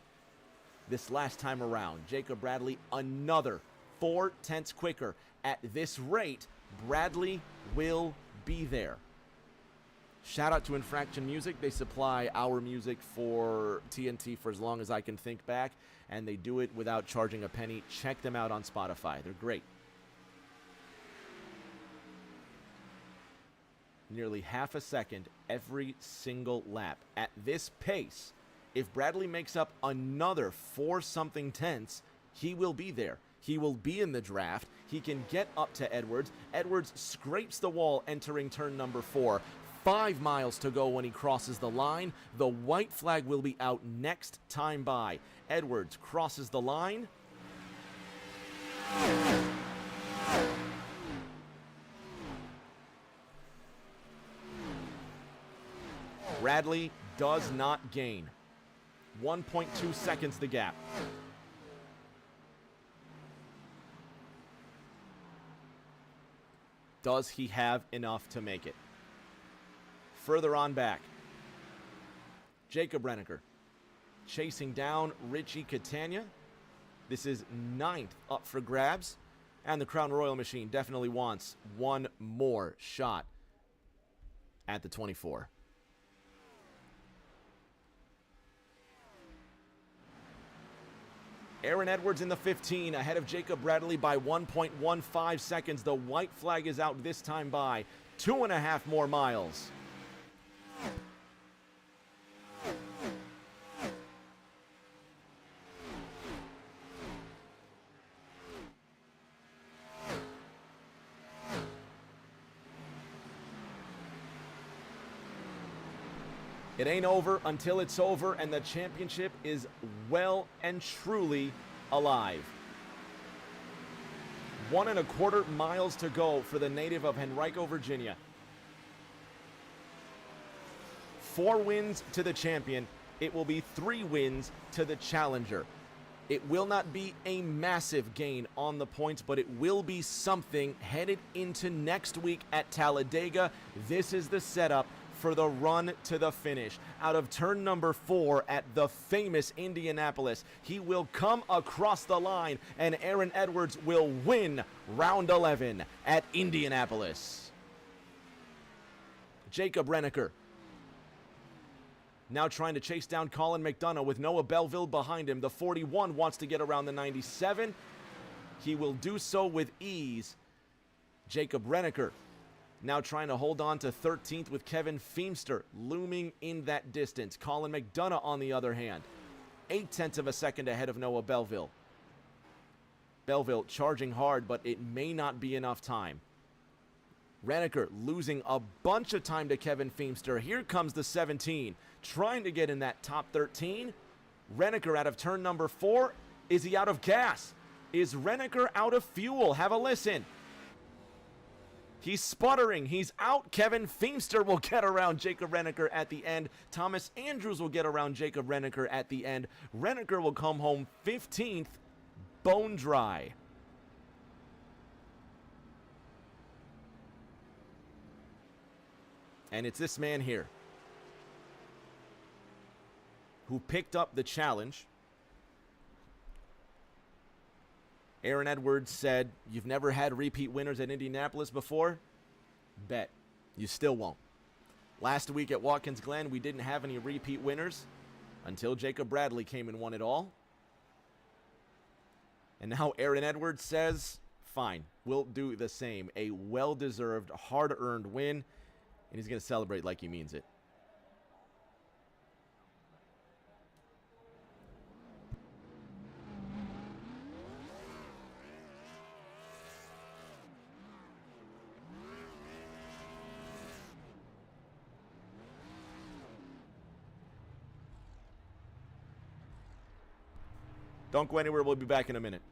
this last time around. Jacob Bradley, another 4/10 quicker. At this rate, Bradley will be there. Shout out to Infraction Music. They supply our music for TNT for as long as I can think back, and they do it without charging a penny. Check them out on Spotify. They're great. Nearly half a second every single lap. At this pace, if Bradley makes up another 4-something tenths, he will be there. He will be in the draft. He can get up to Edwards. Edwards scrapes the wall entering turn number 4. 5 miles to go when he crosses the line. The white flag will be out next time by. Edwards crosses the line. Bradley does not gain. 1.2 seconds the gap. Does he have enough to make it? Further on back, Jacob Renneker chasing down Richie Catania. This is 9th up for grabs, and the Crown Royal machine definitely wants one more shot at the 24. Aaron Edwards in the 15, ahead of Jacob Bradley by 1.15 seconds. The white flag is out this time by 2.5 more miles. It ain't over until it's over, and the championship is well and truly alive. 1.25 miles to go for the native of Henrico, Virginia. 4 wins to the champion. It will be 3 wins to the challenger. It will not be a massive gain on the points, but it will be something headed into next week at Talladega. This is the setup for the run to the finish. Out of turn number 4 at the famous Indianapolis, he will come across the line, and Aaron Edwards will win round 11 at Indianapolis. Jacob Renneker now trying to chase down Colin McDonough with Noah Belleville behind him. The 41 wants to get around the 97. He will do so with ease. Jacob Renneker now trying to hold on to 13th with Kevin Feemster looming in that distance. Colin McDonough, on the other hand, 0.8 of a second ahead of Noah Belleville. Belleville charging hard, but it may not be enough time. Renneker losing a bunch of time to Kevin Feemster. Here comes the 17, trying to get in that top 13. Renneker out of turn number 4. Is he out of gas? Is Renneker out of fuel? Have a listen. He's sputtering. He's out. Kevin Feemster will get around Jacob Renneker at the end. Thomas Andrews will get around Jacob Renneker at the end. Renneker will come home 15th, bone dry. And it's this man here who picked up the challenge. Aaron Edwards said, "You've never had repeat winners at Indianapolis before? Bet. You still won't." Last week at Watkins Glen, we didn't have any repeat winners until Jacob Bradley came and won it all. And now Aaron Edwards says, fine, we'll do the same. A well-deserved, hard-earned win, and he's going to celebrate like he means it. Don't go anywhere. We'll be back in a minute.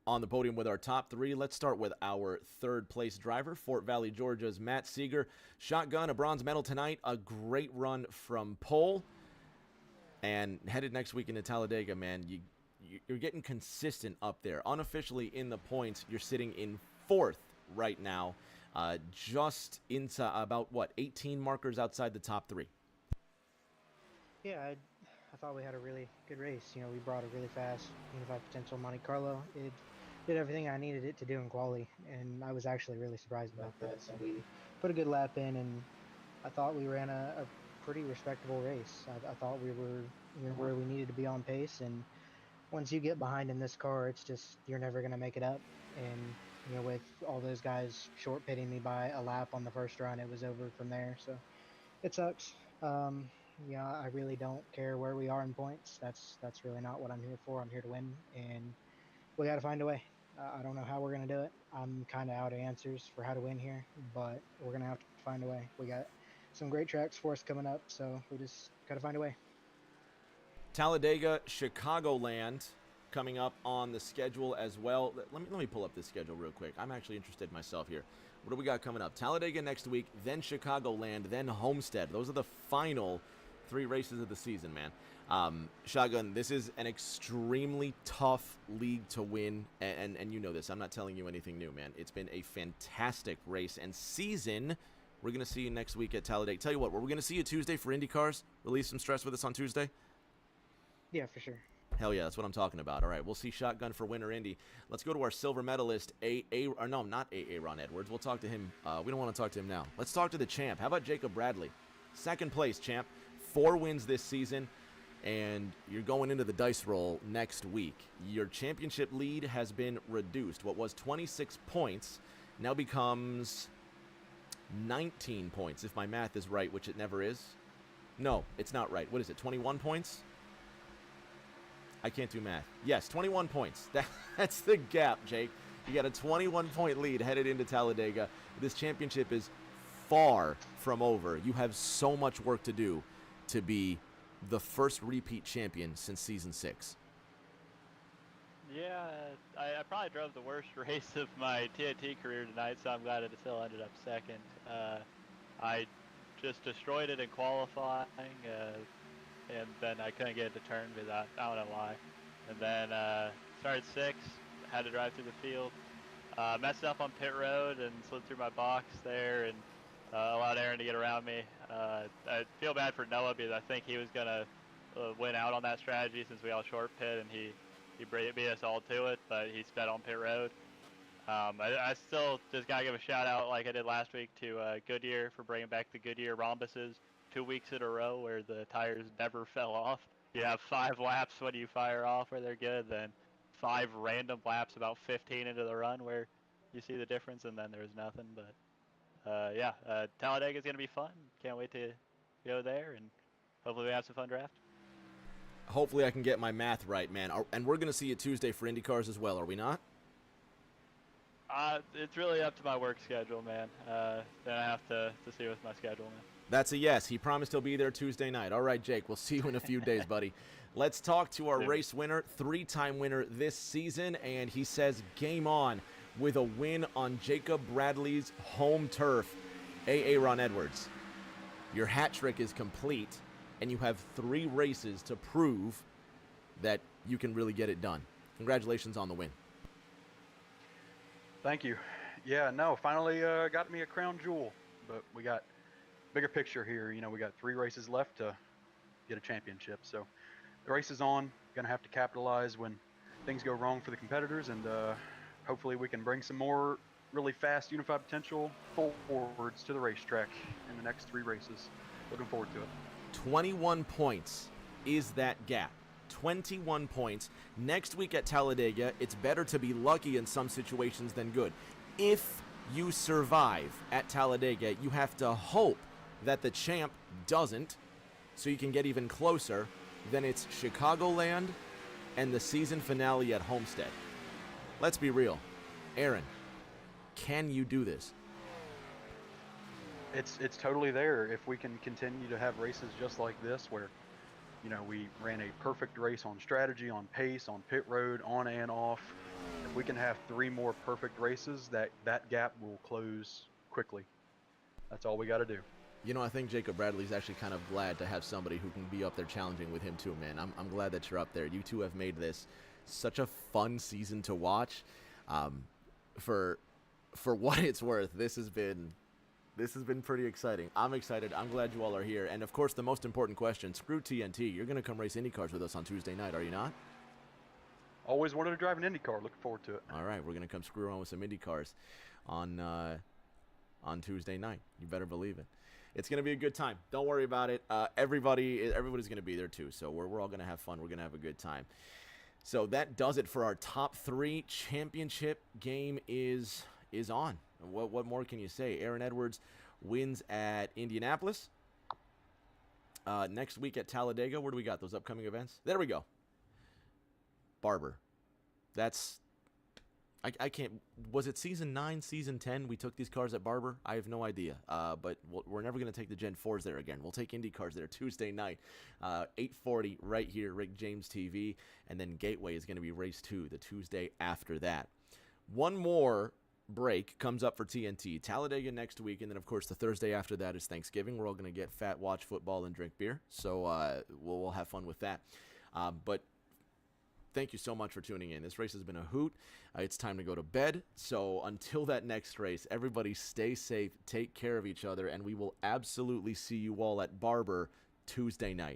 on the podium with our top three. Let's start with our third place driver, Fort Valley, Georgia's Matt Seeger. Shotgun, a bronze medal tonight, a great run from pole. And headed next week into Talladega, man, you're getting consistent up there. Unofficially in the points, you're sitting in fourth right now, just into about, 18 markers outside the top three. Yeah, I thought we had a really good race. You know, we brought a really fast Unified Potential Monte Carlo. It did everything I needed it to do in quali, and I was actually really surprised about that. So we put a good lap in, and I thought we ran a pretty respectable race. I thought we were where we needed to be on pace, and once you get behind in this car, it's just you're never going to make it up. And you know, with all those guys short pitting me by a lap on the first run, it was over from there. So it sucks. Yeah, I really don't care where we are in points. That's really not what I'm here for. I'm here to win, and we got to find a way. I don't know how we're gonna do it. I'm kind of out of answers for how to win here, but we're gonna have to find a way. We got some great tracks for us coming up, so we just got to find a way. Talladega, Chicagoland coming up on the schedule as well. Let me pull up this schedule real quick. I'm actually interested myself here. What do we got coming up? Talladega next week, then Chicagoland, then Homestead. Those are the final 3 races of the season, man. Shotgun, this is an extremely tough league to win, and you know this. I'm not telling you anything new, man. It's been a fantastic race and season. We're going to see you next week at Talladega. Tell you what, we're going to see you Tuesday for IndyCars. Relieve some stress with us on Tuesday. Yeah, for sure. Hell yeah, that's what I'm talking about. All right, we'll see Shotgun for Winter Indy. Let's go to our silver medalist, not Ron Edwards. We'll talk to him. We don't want to talk to him now. Let's talk to the champ. How about Jacob Bradley? Second place, champ. 4 wins this season, and you're going into the dice roll next week. Your championship lead has been reduced. What was 26 points now becomes 19 points, if my math is right, which it never is. No, it's not right. What is it, 21 points? I can't do math. Yes, 21 points. That's the gap, Jake. You got a 21-point lead headed into Talladega. This championship is far from over. You have so much work to do to be the first repeat champion since season 6. Yeah, I probably drove the worst race of my TNT career tonight, so I'm glad it still ended up second. I just destroyed it in qualifying, and then I couldn't get it to turn because I don't know why. And then started 6th, had to drive through the field. Messed up on pit road and slid through my box there, and allowed Aaron to get around me. I feel bad for Noah because I think he was going to win out on that strategy since we all short pit, and he beat us all to it, but he sped on pit road. I still just got to give a shout out like I did last week to Goodyear for bringing back the Goodyear rhombuses 2 weeks in a row where the tires never fell off. You have 5 laps when you fire off where they're good, then 5 random laps about 15 into the run where you see the difference, and then there's nothing. But Talladega is going to be fun. Can't wait to go there, and hopefully we have some fun draft. Hopefully I can get my math right, man. And we're going to see you Tuesday for IndyCars as well, are we not? It's really up to my work schedule, man. Then I have to see what's my schedule, man. That's a yes. He promised he'll be there Tuesday night. All right, Jake, we'll see you in a few days, buddy. Let's talk to our race winner, 3-time winner this season, and he says game on with a win on Jacob Bradley's home turf. Ron Edwards, your hat trick is complete, and you have 3 races to prove that you can really get it done. Congratulations on the win. Thank you. Yeah, no, finally got me a crown jewel, but we got bigger picture here. You know, we got 3 races left to get a championship. So the race is on. Gonna have to capitalize when things go wrong for the competitors, and hopefully we can bring some more really fast unified potential forwards to the racetrack in the next 3 races. Looking forward to it. 21 points is that gap. 21 points. Next week at Talladega, it's better to be lucky in some situations than good. If you survive at Talladega, you have to hope that the champ doesn't, so you can get even closer. Then it's Chicagoland and the season finale at Homestead. Let's be real. Aaron, can you do this? It's totally there if we can continue to have races just like this where, you know, we ran a perfect race on strategy, on pace, on pit road, on and off. If we can have 3 more perfect races, that gap will close quickly. That's all we got to do. You know, I think Jacob Bradley's actually kind of glad to have somebody who can be up there challenging with him too, man. I'm glad that you're up there. You two have made this such a fun season to watch. For what it's worth, this has been pretty exciting. I'm excited. I'm glad you all are here. And of course, the most important question: screw TNT. You're gonna come race IndyCars with us on Tuesday night, are you not? Always wanted to drive an Indy car. Looking forward to it. All right, we're gonna come screw around with some IndyCars on Tuesday night. You better believe it. It's gonna be a good time. Don't worry about it. Everybody's gonna be there too. So we're all gonna have fun. We're gonna have a good time. So that does it for our top 3. Championship game is on. What more can you say? Aaron Edwards wins at Indianapolis. Next week at Talladega. Where do we got those upcoming events? There we go. Barber. That's... I can't... Was it Season 9, Season 10 we took these cars at Barber? I have no idea. But we're never going to take the Gen 4s there again. We'll take Indy cars there Tuesday night. 8:40 right here, Rick James TV. And then Gateway is going to be race 2 the Tuesday after that. One more break comes up for TNT. Talladega next week, and then, of course, the Thursday after that is Thanksgiving. We're all going to get fat, watch football, and drink beer. So we'll have fun with that. But thank you so much for tuning in. This race has been a hoot. It's time to go to bed. So until that next race, everybody stay safe, take care of each other, and we will absolutely see you all at Barber Tuesday night.